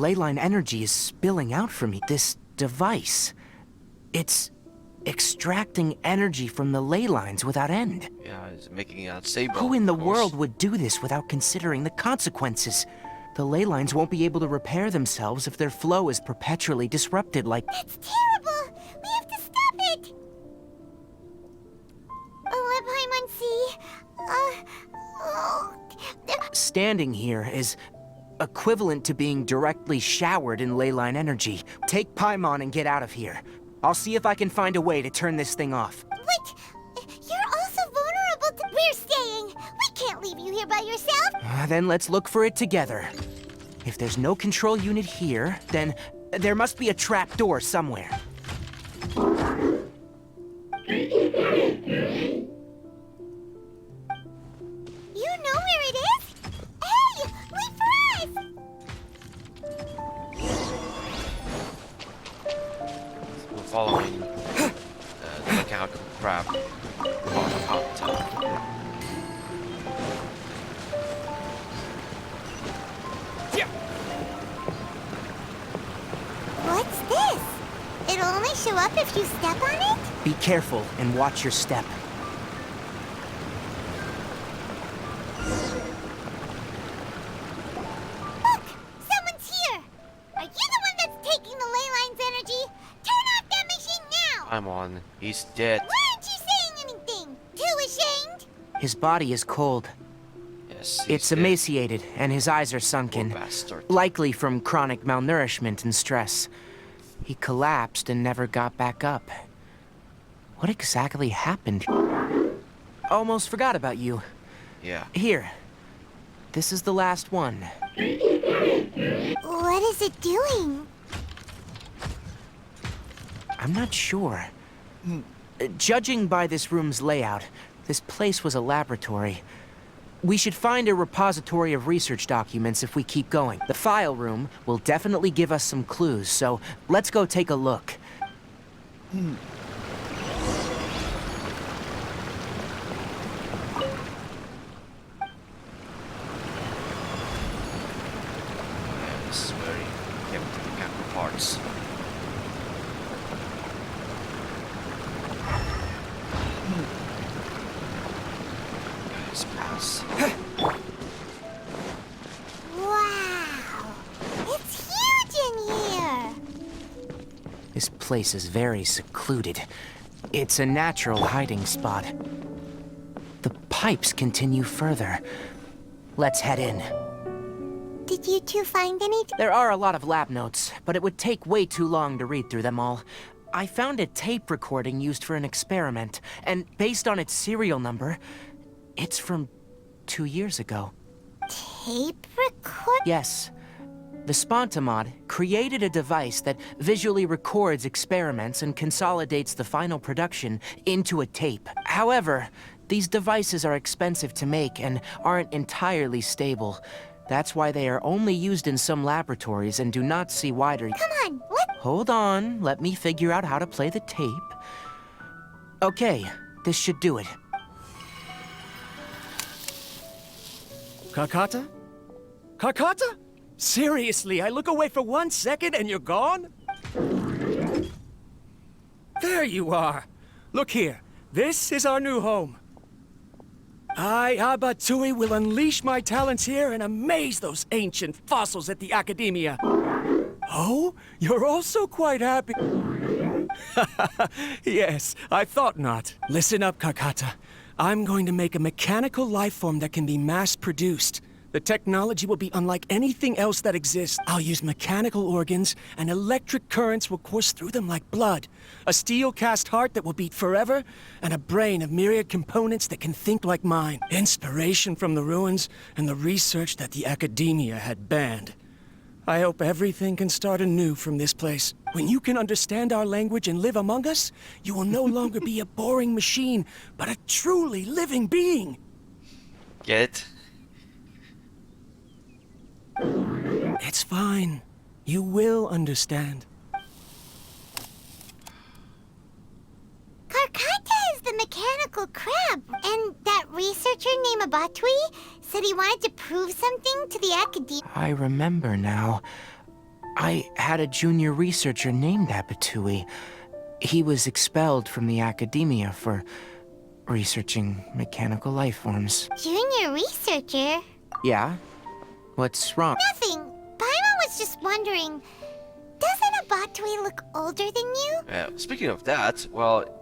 leyline energy is spilling out from me. This device, it's extracting energy from the ley lines without end. Yeah, it's making it unstable. Who in the of course. world would do this without considering the consequences? The ley lines won't be able to repair themselves if their flow is perpetually disrupted like... That's terrible! We have to stop it! Oh, Paimon, Standing here is equivalent to being directly showered in leyline energy. Take Paimon and get out of here. I'll see if I can find a way to turn this thing off. But you're also vulnerable to... We're staying! We can't leave you here by yourself! Then let's look for it together. If there's no control unit here, then there must be a trap door somewhere. You know where it is? Hey! Wait for us! We're following the mechanical crab Karkata. What's this? It'll only show up if you step on it? Be careful and watch your step. Look! Someone's here! Are you the one that's taking the ley line's energy? Turn off that machine now! I'm on. He's dead. Why aren't you saying anything? Too ashamed? His body is cold. Yes. he's It's dead. emaciated, and his eyes are sunken. Poor bastard. Likely from chronic malnourishment and stress. He collapsed and never got back up. What exactly happened? Almost forgot about you. Yeah. Here. This is the last one. What is it doing? I'm not sure. Judging by this room's layout, this place was a laboratory. We should find a repository of research documents if we keep going. The file room will definitely give us some clues, so let's go take a look. Yeah, this is where he kept the mechanical parts. Guys, pass. Wow! It's huge in here! This place is very secluded. It's a natural hiding spot. The pipes continue further. Let's head in. Did you two find anything? There are a lot of lab notes, but it would take way too long to read through them all. I found a tape recording used for an experiment, and based on its serial number, it's from 2 years ago. Tape record? Yes. The Spontamod created a device that visually records experiments and consolidates the final production into a tape. However, these devices are expensive to make and aren't entirely stable. That's why they are only used in some laboratories and do not see wider... Come on, what? Hold on, let me figure out how to play the tape. Okay, this should do it. Karkata? Karkata? Seriously, I look away for 1 second and you're gone? There you are. Look here. This is our new home. I, Abatui, will unleash my talents here and amaze those ancient fossils at the Academia. Oh, you're also quite happy. Yes, I thought not. Listen up, Karkata. I'm going to make a mechanical life form that can be mass-produced. The technology will be unlike anything else that exists. I'll use mechanical organs, and electric currents will course through them like blood. A steel-cast heart that will beat forever, and a brain of myriad components that can think like mine. Inspiration from the ruins, and the research that the Academia had banned. I hope everything can start anew from this place. When you can understand our language and live among us, you will no longer be a boring machine, but a truly living being. Get it? It's fine. You will understand. Karkata is the mechanical crab, and that researcher named Abatui said he wanted to prove something to the Academia. I remember now. I had a junior researcher named Apatui. He was expelled from the academia for researching mechanical life forms. Junior researcher? Yeah? What's wrong? Nothing. Paimon was just wondering, doesn't Abatui look older than you? Speaking of that, well,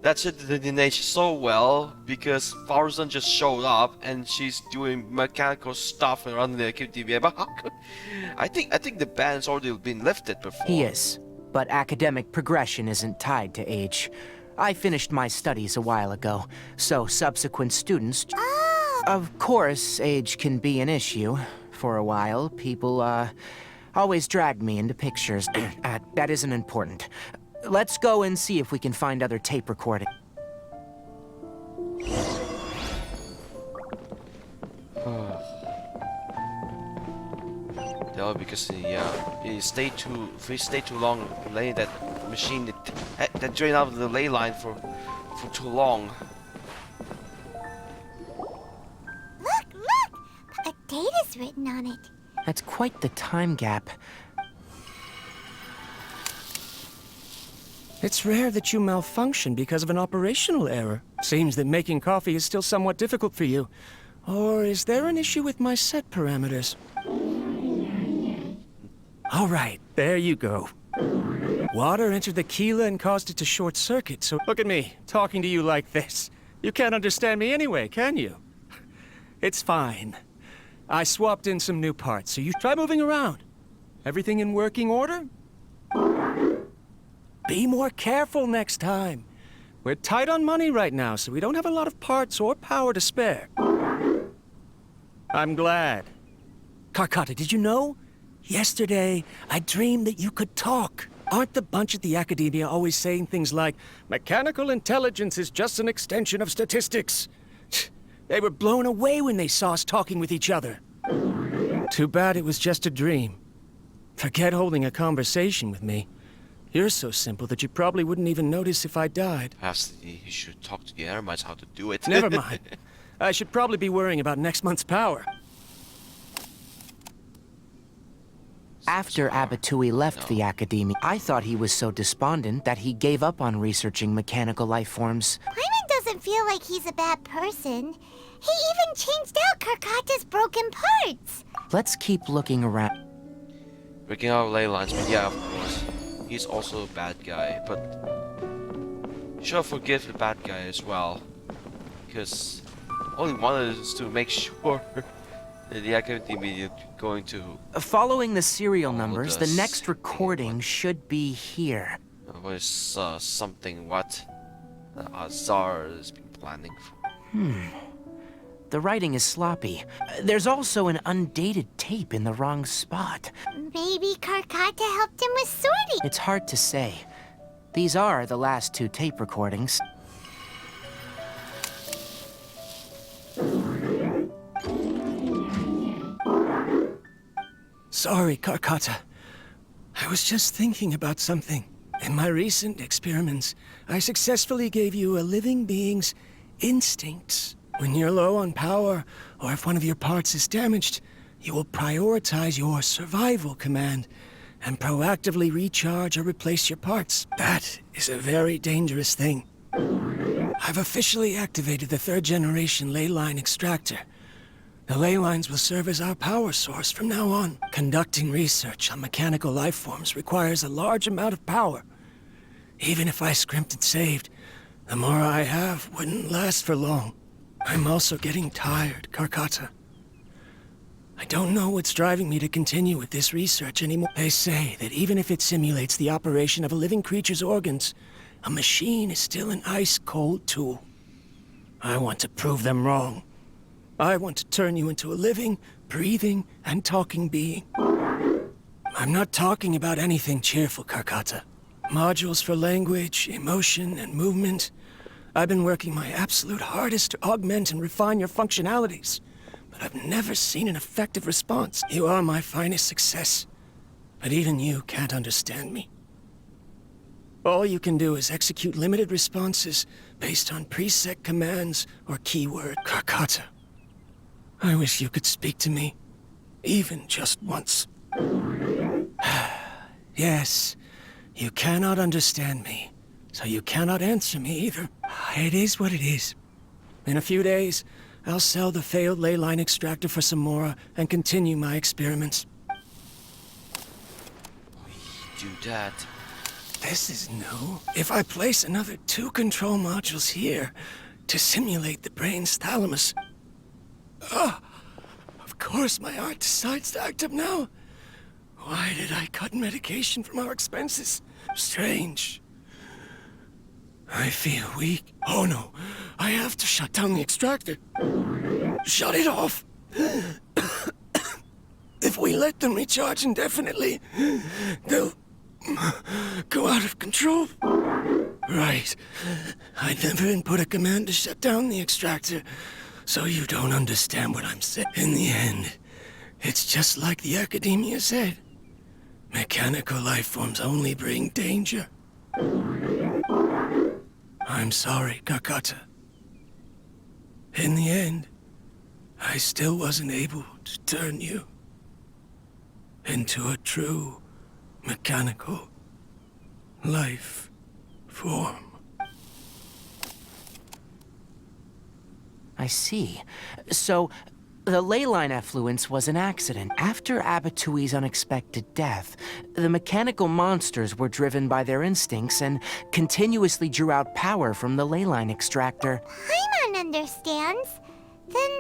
that should delineate so well because Farzan just showed up and she's doing mechanical stuff around the academia. But how could... I think the ban's already been lifted before. He is, but academic progression isn't tied to age. I finished my studies a while ago, so subsequent students... Oh! Of course, age can be an issue. For a while, people, always dragged me into pictures. That isn't important. Let's go and see if we can find other tape recording. No, because he stayed too long laying that machine that drained out of the ley line for too long. Look! A date is written on it. That's quite the time gap. It's rare that you malfunction because of an operational error. Seems that making coffee is still somewhat difficult for you. Or is there an issue with my set parameters? All right, there you go. Water entered the Keela and caused it to short circuit, so look at me, talking to you like this. You can't understand me anyway, can you? It's fine. I swapped in some new parts, so you try moving around. Everything in working order? Be more careful next time. We're tight on money right now, so we don't have a lot of parts or power to spare. I'm glad. Karkata, did you know? Yesterday, I dreamed that you could talk. Aren't the bunch at the Academia always saying things like, mechanical intelligence is just an extension of statistics? They were blown away when they saw us talking with each other. Too bad it was just a dream. Forget holding a conversation with me. You're so simple that you probably wouldn't even notice if I died. Perhaps you should talk to the Eremites how to do it. Never mind. I should probably be worrying about next month's power. After Abatui left the Academia, I thought he was so despondent that he gave up on researching mechanical life forms. Paimon doesn't feel like he's a bad person. He even changed out Karkata's broken parts. Let's keep looking around. Breaking out ley lines, but yeah, of course. He's also a bad guy, but you should forgive the bad guy as well. Because all he wanted is to make sure that the Academy is going to... Following the serial numbers, the next recording should be here. What is something what Azar has been planning for? The writing is sloppy. There's also an undated tape in the wrong spot. Maybe Karkata helped him with sorting. It's hard to say. These are the last two tape recordings. Sorry, Karkata. I was just thinking about something. In my recent experiments, I successfully gave you a living being's instincts. When you're low on power, or if one of your parts is damaged, you will prioritize your survival command and proactively recharge or replace your parts. That is a very dangerous thing. I've officially activated the 3rd generation ley line extractor. The ley lines will serve as our power source from now on. Conducting research on mechanical life forms requires a large amount of power. Even if I scrimped and saved, the more I have wouldn't last for long. I'm also getting tired, Karkata. I don't know what's driving me to continue with this research anymore. They say that even if it simulates the operation of a living creature's organs, a machine is still an ice-cold tool. I want to prove them wrong. I want to turn you into a living, breathing, and talking being. I'm not talking about anything cheerful, Karkata. Modules for language, emotion, and movement. I've been working my absolute hardest to augment and refine your functionalities, but I've never seen an effective response. You are my finest success, but even you can't understand me. All you can do is execute limited responses based on preset commands or keyword. Karkata, I wish you could speak to me, even just once. Yes, you cannot understand me, so you cannot answer me either. It is what it is. In a few days, I'll sell the failed ley line extractor for some more and continue my experiments. Do that. This is new. If I place another 2 control modules here to simulate the brain's thalamus... of course my heart decides to act up now. Why did I cut medication from our expenses? Strange. I feel weak. Oh no, I have to shut down the extractor. Shut it off. If we let them recharge indefinitely, they'll go out of control. Right. I never input a command to shut down the extractor, so you don't understand what I'm saying. In the end, it's just like the academia said. Mechanical life forms only bring danger. I'm sorry, Karkata. In the end, I still wasn't able to turn you into a true mechanical life form. I see. So, the ley line effluence was an accident. After Abatui's unexpected death, the mechanical monsters were driven by their instincts and continuously drew out power from the ley line extractor. Paimon understands. Then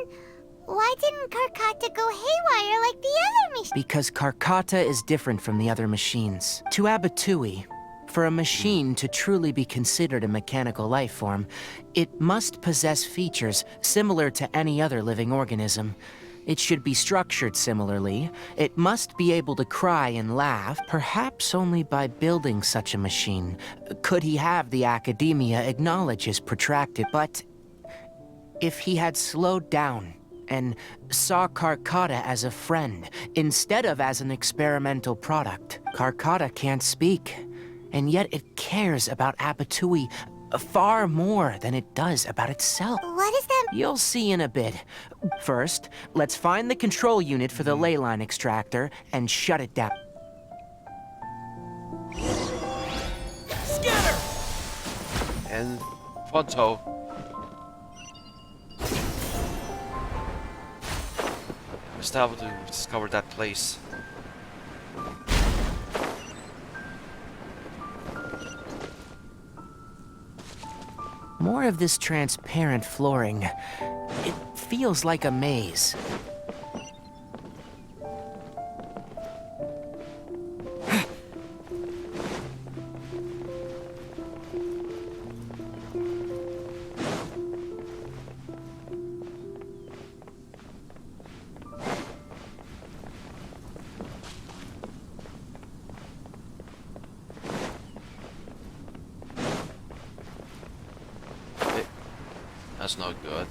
why didn't Karkata go haywire like the other machines? Because Karkata is different from the other machines. To Abatui, for a machine to truly be considered a mechanical life form, it must possess features similar to any other living organism. It should be structured similarly. It must be able to cry and laugh, perhaps only by building such a machine could he have the academia acknowledge his protracted. But if he had slowed down and saw Karkata as a friend instead of as an experimental product, Karkata can't speak. And yet it cares about Abatui far more than it does about itself. What is that? You'll see in a bit. First, let's find the control unit for the ley line extractor and shut it down. Scatter! And Fonto. We still have to discover that place. More of this transparent flooring. It feels like a maze. That's not good.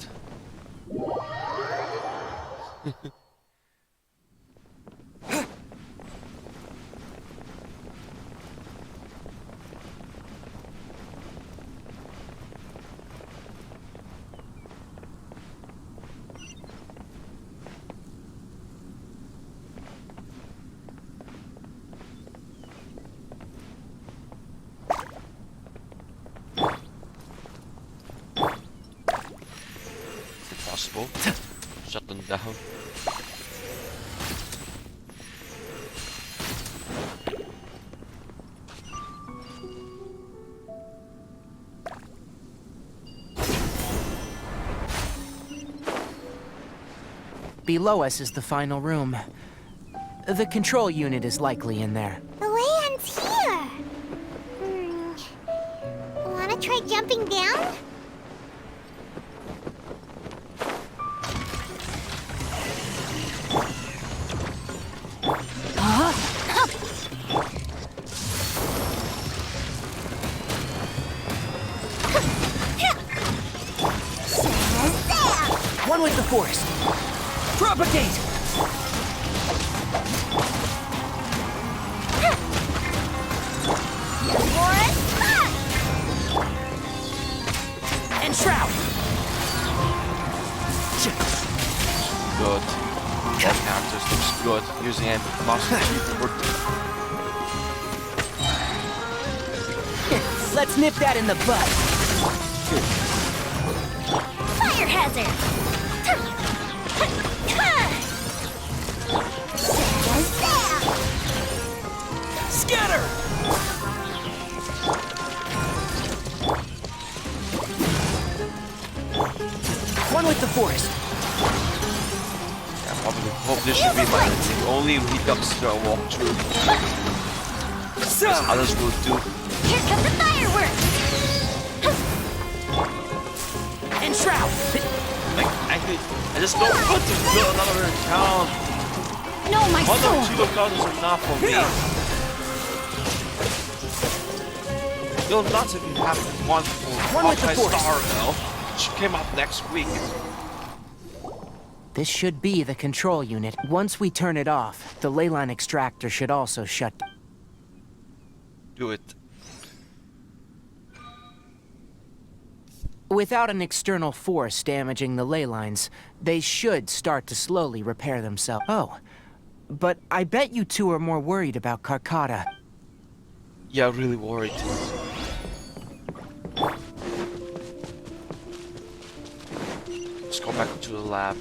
Possible. Shut them down. Below us is the final room. The control unit is likely in there. The way ends here. Wanna try jumping down? One with the forest. Propagate! And shroud! Good. That character looks good. Using a mouse keyboard. Let's nip that in the bud. Fire hazard! Scatter! One with the forest. Yeah, probably hope this should be my only Redux walkthrough. As others will do. Here come the fireworks! And shroud. Like, I just don't want to build another town. No, my One soul! or two of those is enough for me. You'll not if you have one for One with the force. Star though, which came out next week. This should be the control unit. Once we turn it off, the ley line extractor should also shut down. Do it. Without an external force damaging the ley lines, they should start to slowly repair themselves. Oh, but I bet you two are more worried about Karkata. Yeah, really worried. Let's go back to the lab.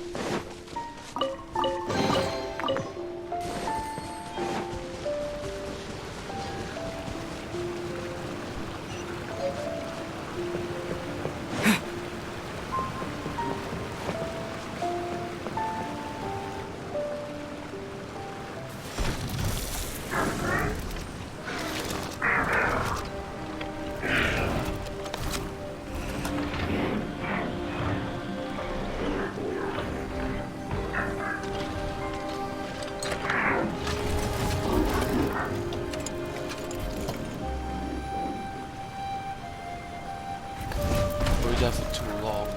There for too long.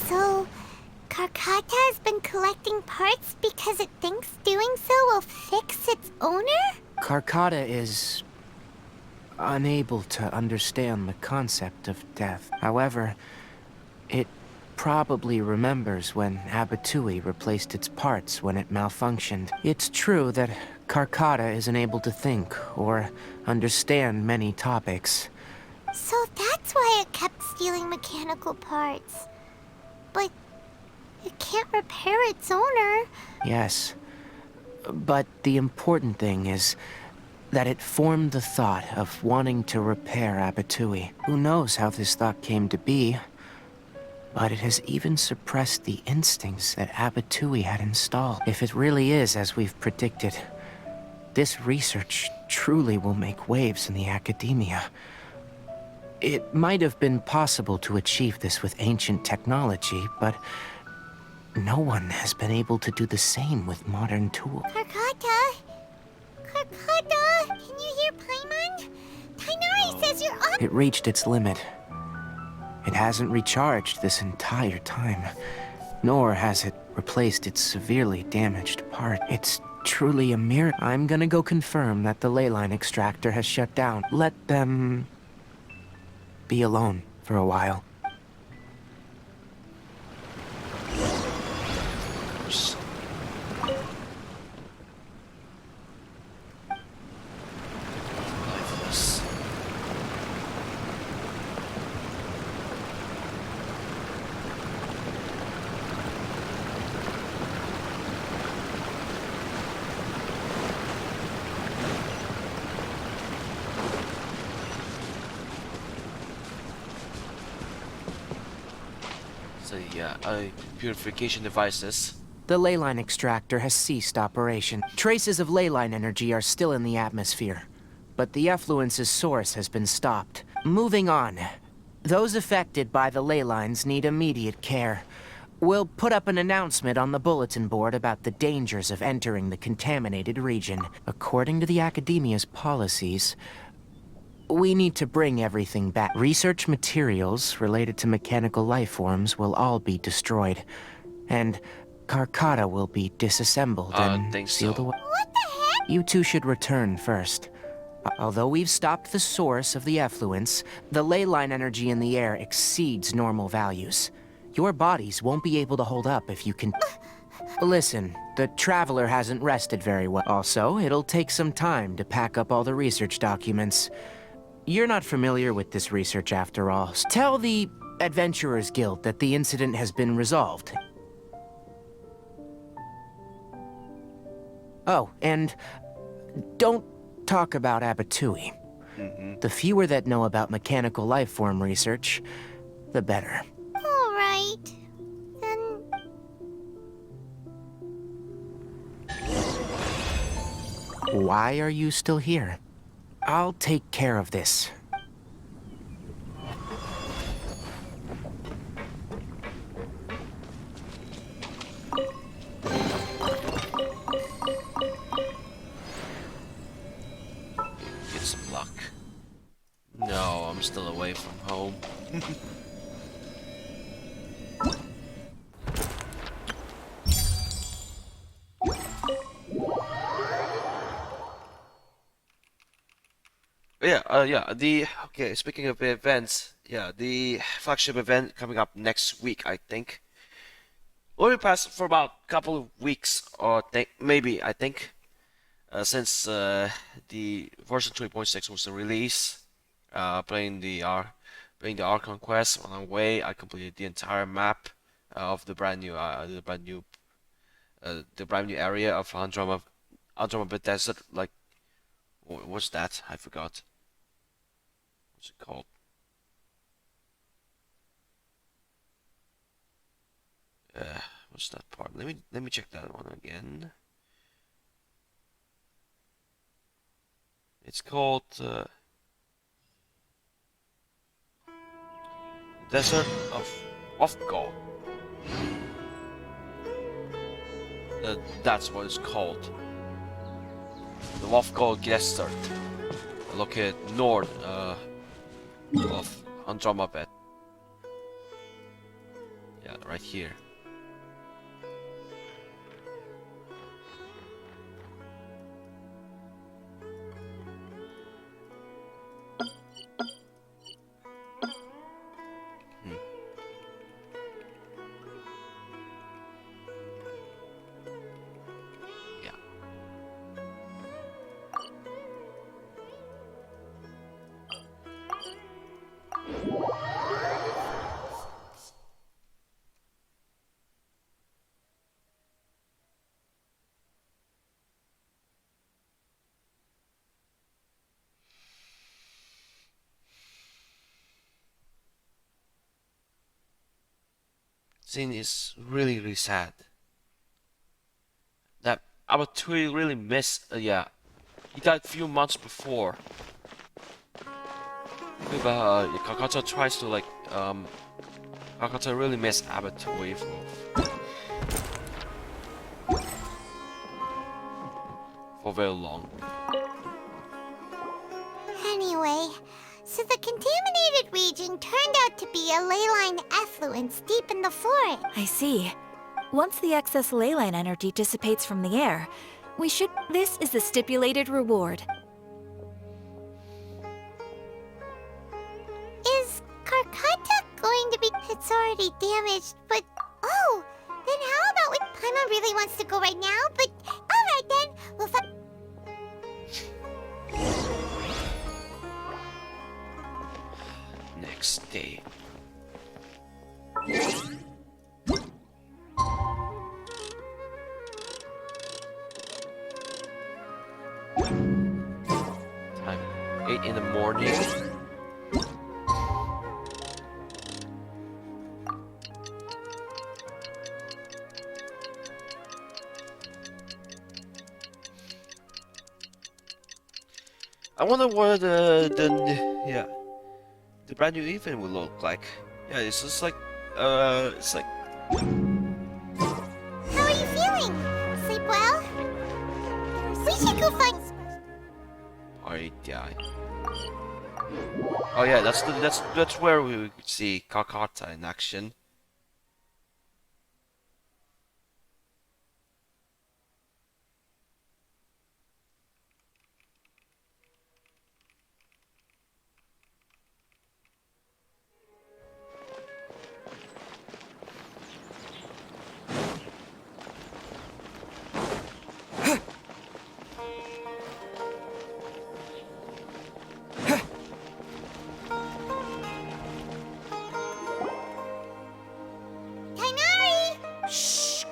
So, Karkata has been collecting parts because it thinks doing so will fix its owner? Karkata is unable to understand the concept of death. However, it probably remembers when Abatui replaced its parts when it malfunctioned. It's true that Karkata isn't able to think or understand many topics. So that's why it kept stealing mechanical parts. But it can't repair its owner. Yes, but the important thing is that it formed the thought of wanting to repair Abatui. Who knows how this thought came to be, but it has even suppressed the instincts that Abatui had installed. If it really is as we've predicted, this research truly will make waves in the academia. It might have been possible to achieve this with ancient technology, but no one has been able to do the same with modern tools. Karkata? Karkata? Can you hear Paimon? Tighnari says you're up! It reached its limit. It hasn't recharged this entire time, nor has it replaced its severely damaged part. It's truly a miracle. I'm gonna go confirm that the ley line extractor has shut down. Let them be alone for a while. purification devices. The leyline extractor has ceased operation. Traces of leyline energy are still in the atmosphere, but the effluence's source has been stopped. Moving on. Those affected by the leylines need immediate care. We'll put up an announcement on the bulletin board about the dangers of entering the contaminated region. According to the Academia's policies, we need to bring everything back. Research materials related to mechanical life forms will all be destroyed, and Karkata will be disassembled and sealed away. What the heck? You two should return first. Although we've stopped the source of the effluence, the leyline energy in the air exceeds normal values. Your bodies won't be able to hold up if you can... Listen, the Traveler hasn't rested very well. Also, it'll take some time to pack up all the research documents. You're not familiar with this research after all. Tell the Adventurers Guild that the incident has been resolved. Oh, and don't talk about Abatui. The fewer that know about mechanical life form research, the better. All right. Then... Why are you still here? I'll take care of this. Get some luck. No, I'm still away from home. Okay, speaking of events, the flagship event coming up next week, I think. Will be passed for about a couple of weeks, or I think, since the version 3.6 was the release. Playing the Archon quest on our way, I completed the entire map of the brand new area of Andromeda Desert. Like, what's that? I forgot. What's it called? What's that part? Let me check that one again. It's called Desert of Ofgol. That's what it's called. The Ofgol Desert, located north of Andromeda. Yeah, right here. Scene is really sad. That Abatui really missed. He died a few months before. Karkata tries to Karkata really missed Abatui for very long. Anyway, so the contaminated region turned out to be a leyline effluence deep in the forest. I see. Once the excess leyline energy dissipates from the air, we should... This is the stipulated reward. Is Karkata going to be... It's already damaged, but... Oh! Then how about we... Paimon really wants to go right now, but... Alright then, we'll find... Next day. Time 8 in the morning. I wonder what yeah, the brand new event will look like. Yeah, it's just like it's like. How are you feeling? Sleep well? We should go find... Yeah. Oh yeah, that's where we could see Karkata in action.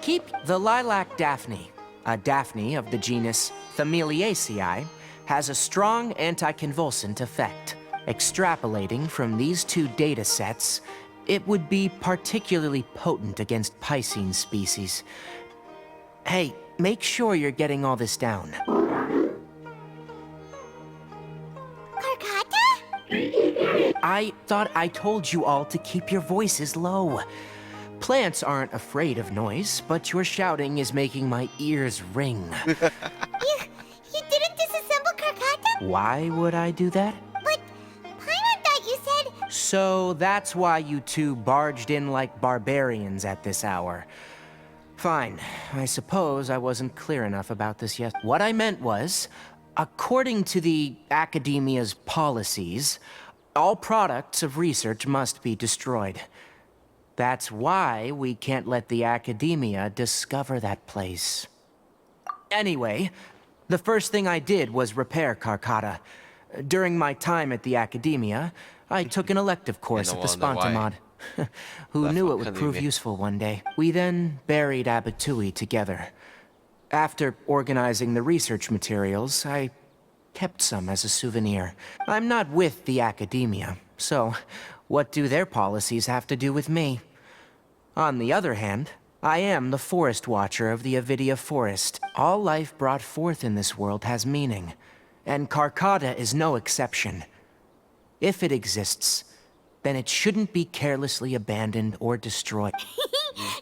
Keep the lilac daphne, a daphne of the genus Thameliaceae, has a strong anticonvulsant effect. Extrapolating from these two data sets, it would be particularly potent against Piscine species. Hey, make sure you're getting all this down. Karkata? I thought I told you all to keep your voices low. Plants aren't afraid of noise, but your shouting is making my ears ring. You didn't disassemble Karkata? Why would I do that? But Paimon thought you said... So that's why you two barged in like barbarians at this hour. Fine. I suppose I wasn't clear enough about this yet. What I meant was, according to the Academia's policies, all products of research must be destroyed. That's why we can't let the Academia discover that place. Anyway, the first thing I did was repair Karkata. During my time at the Academia, I took an elective course at the Spontamod. Who knew it would prove useful one day? We then buried Abatui together. After organizing the research materials, I kept some as a souvenir. I'm not with the Academia, so what do their policies have to do with me? On the other hand, I am the Forest Watcher of the Avidia Forest. All life brought forth in this world has meaning, and Karkata is no exception. If it exists, then it shouldn't be carelessly abandoned or destroyed.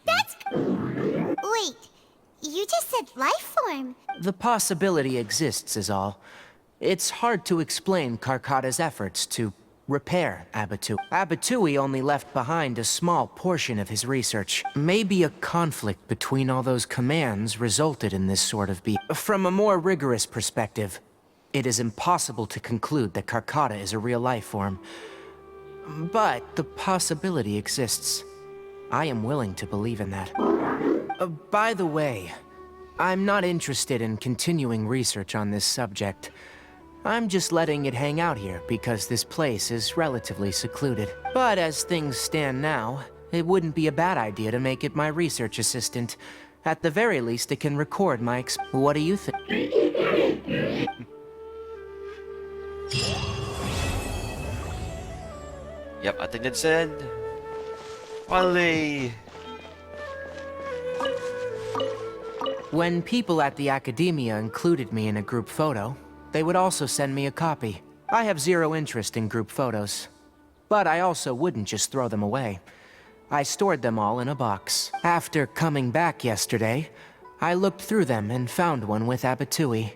That's... Wait, you just said life form. The possibility exists is all. It's hard to explain Karkata's efforts to repair Abatui. Abatui only left behind a small portion of his research. Maybe a conflict between all those commands resulted in this sort of From a more rigorous perspective, it is impossible to conclude that Karkata is a real life form. But the possibility exists. I am willing to believe in that. By the way, I'm not interested in continuing research on this subject. I'm just letting it hang out here because this place is relatively secluded. But as things stand now, it wouldn't be a bad idea to make it my research assistant. At the very least, it can record my What do you think? Yep, I think that's it. Finally. When people at the Academia included me in a group photo, they would also send me a copy. I have zero interest in group photos. But I also wouldn't just throw them away. I stored them all in a box. After coming back yesterday, I looked through them and found one with Abatui.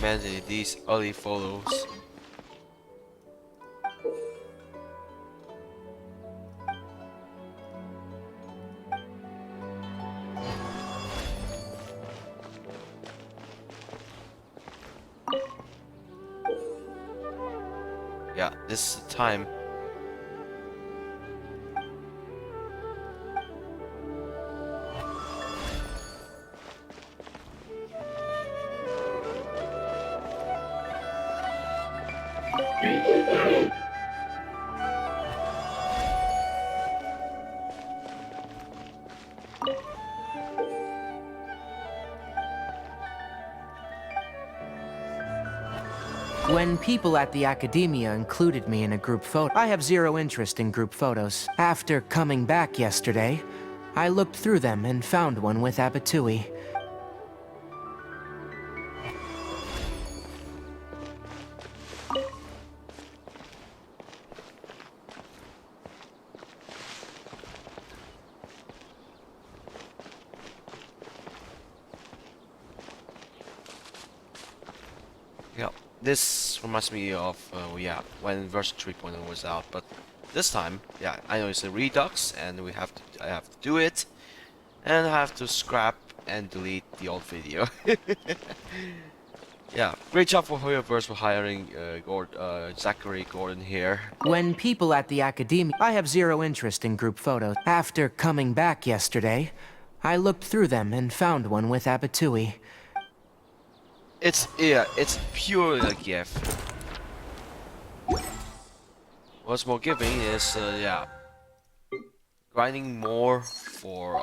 Man, these early photos. Yeah, this is the time. When people at the Academia included me in a group photo, I have zero interest in group photos. After coming back yesterday, I looked through them and found one with Abatui. this reminds me of yeah, when version 3.0 was out, but this time, yeah, I know it's a Redux, and I have to do it, and I have to scrap and delete the old video. Yeah, great job for Hoyoverse for hiring Zachary Gordon here. When people at the academia... I have zero interest in group photos. After coming back yesterday, I looked through them and found one with Abatui. It's purely a gift. What's more giving is yeah, grinding more for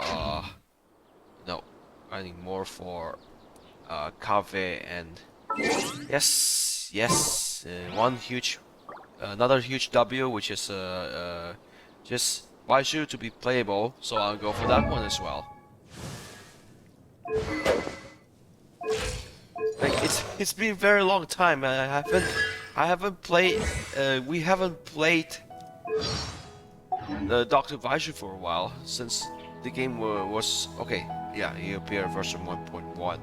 grinding more for Kave, and yes, another huge W, which is just Baishu to be playable, so I'll go for that one as well. Like it's been a very long time. I haven't played. We haven't played the Dr. Vaishu for a while, since the game was okay. Yeah, he appeared version 1.1.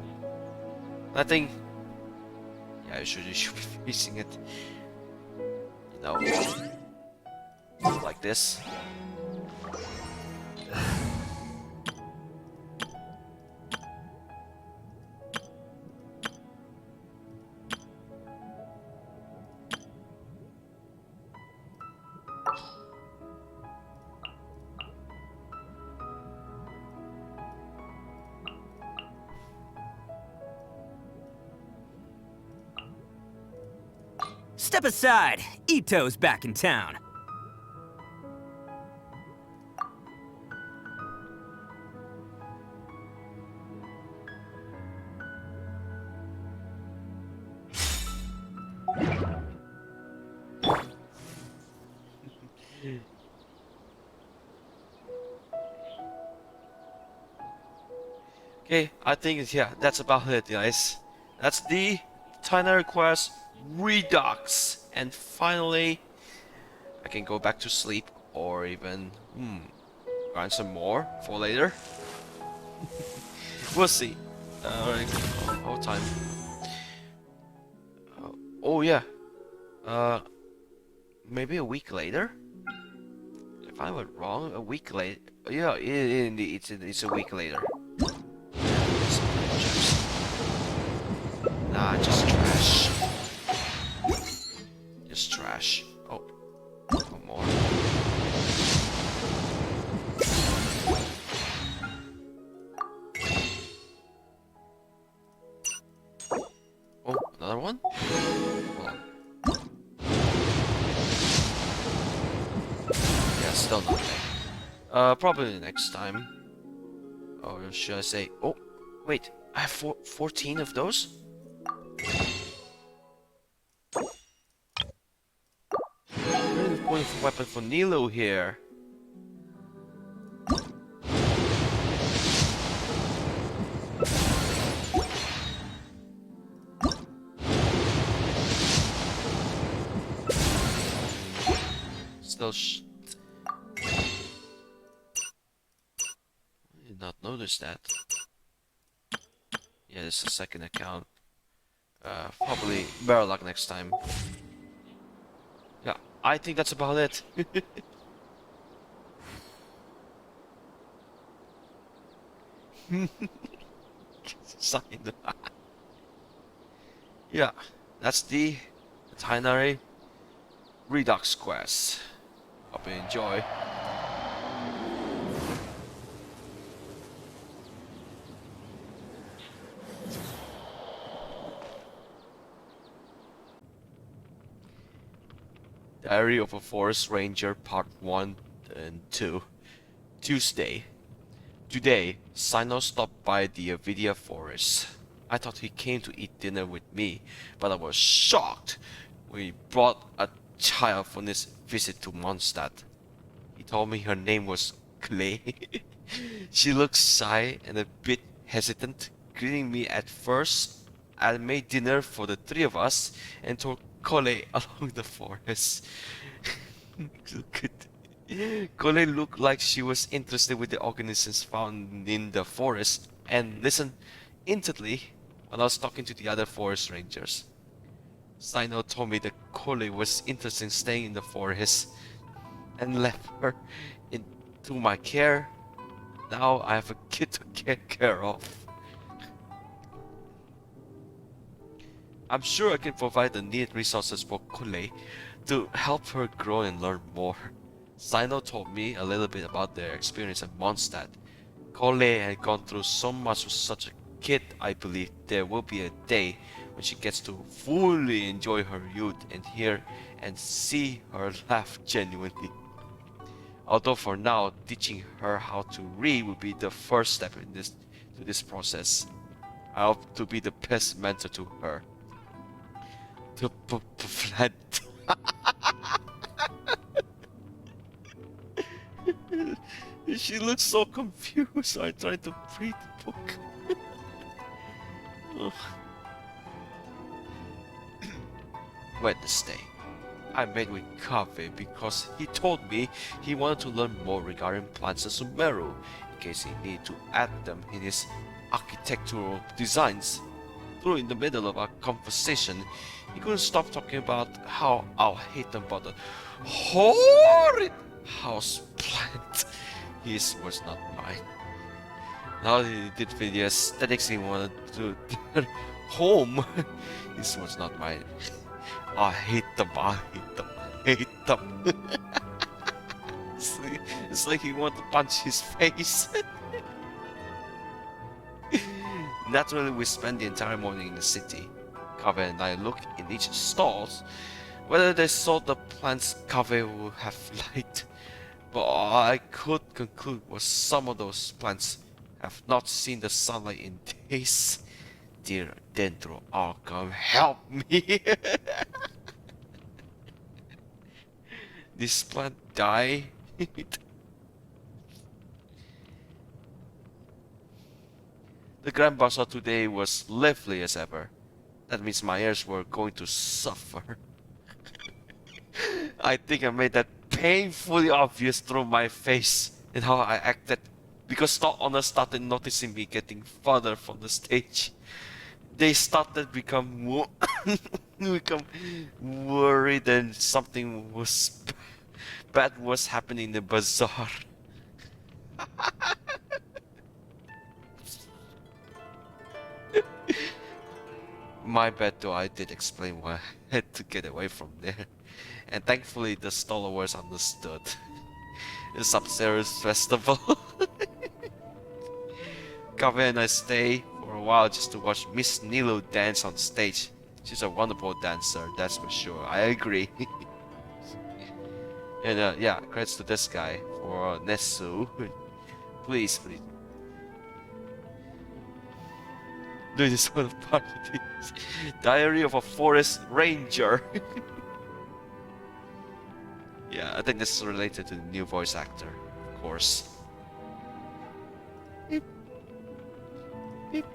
I think, yeah, you should be facing it, you know, like this. Step aside. Ito's back in town. Okay, I think yeah, that's about it, guys. That's the Tighnari Quest Redux, and finally I can go back to sleep, or even grind some more for later. We'll see. What time? Oh yeah. Maybe a week later. If I went wrong, a week later. Yeah, it's a week later. Nah, just trash. Just trash. Oh, one more. Oh, another one? Hold on. Yeah, still nothing. Probably next time. Or should I say... Oh, wait. I have 14 of those? Point of weapon for Nilo here. Still I did not notice that. Yeah, this is a second account. Probably better luck next time. Yeah, I think that's about it. Sign. Yeah, that's the Tighnari Redux Quest. Hope you enjoy. Diary of a Forest Ranger Part 1 and 2. Tuesday. Today, Sino stopped by the Avidia Forest. I thought he came to eat dinner with me, but I was shocked when he brought a child for this visit to Mondstadt. He told me her name was Clay. She looked shy and a bit hesitant, greeting me at first. I made dinner for the three of us and took Kole along the forest. Kole looked like she was interested with the organisms found in the forest and listened intently when I was talking to the other forest rangers. Sino told me that Kole was interested in staying in the forest and left her into my care. Now I have a kid to take care of. I'm sure I can provide the needed resources for Kole to help her grow and learn more. Sino told me a little bit about their experience at Mondstadt. Kole had gone through so much with such a kid. I believe there will be a day when she gets to fully enjoy her youth and hear and see her laugh genuinely. Although for now, teaching her how to read will be the first step in this process. I hope to be the best mentor to her. The plant. She looks so confused. I tried to read the book. Wednesday. I met with Kave because he told me he wanted to learn more regarding plants and Sumeru in case he needed to add them in his architectural designs. In the middle of our conversation, he couldn't stop talking about how I'll hate them about the horrid house plant. His was not mine. Now he did for the aesthetics he wanted to home. This was not mine. I hate them, I hate them, I hate them. It's like he wanted to punch his face. Naturally, we spent the entire morning in the city. Kave and I looked in each stalls whether they sold the plants Kave would have liked. But all I could conclude was some of those plants have not seen the sunlight in days. Dear Dendro Arkham, help me! This plant died. The Grand Bazaar today was lively as ever. That means my ears were going to suffer. I think I made that painfully obvious through my face and how I acted, because store owners started noticing me getting further from the stage. They started become worried and something bad was happening in the bazaar. My bad though, I did explain why I had to get away from there. And thankfully the stalwarts understood. It's upstairs festival. Kave and I stay for a while just to watch Miss Nilo dance on stage. She's a wonderful dancer, that's for sure. I agree. And yeah, credits to this guy for Nesu. Please. Do this one part of this. Diary of a Forest Ranger. Yeah, I think this is related to the new voice actor, of course. Beep. Beep.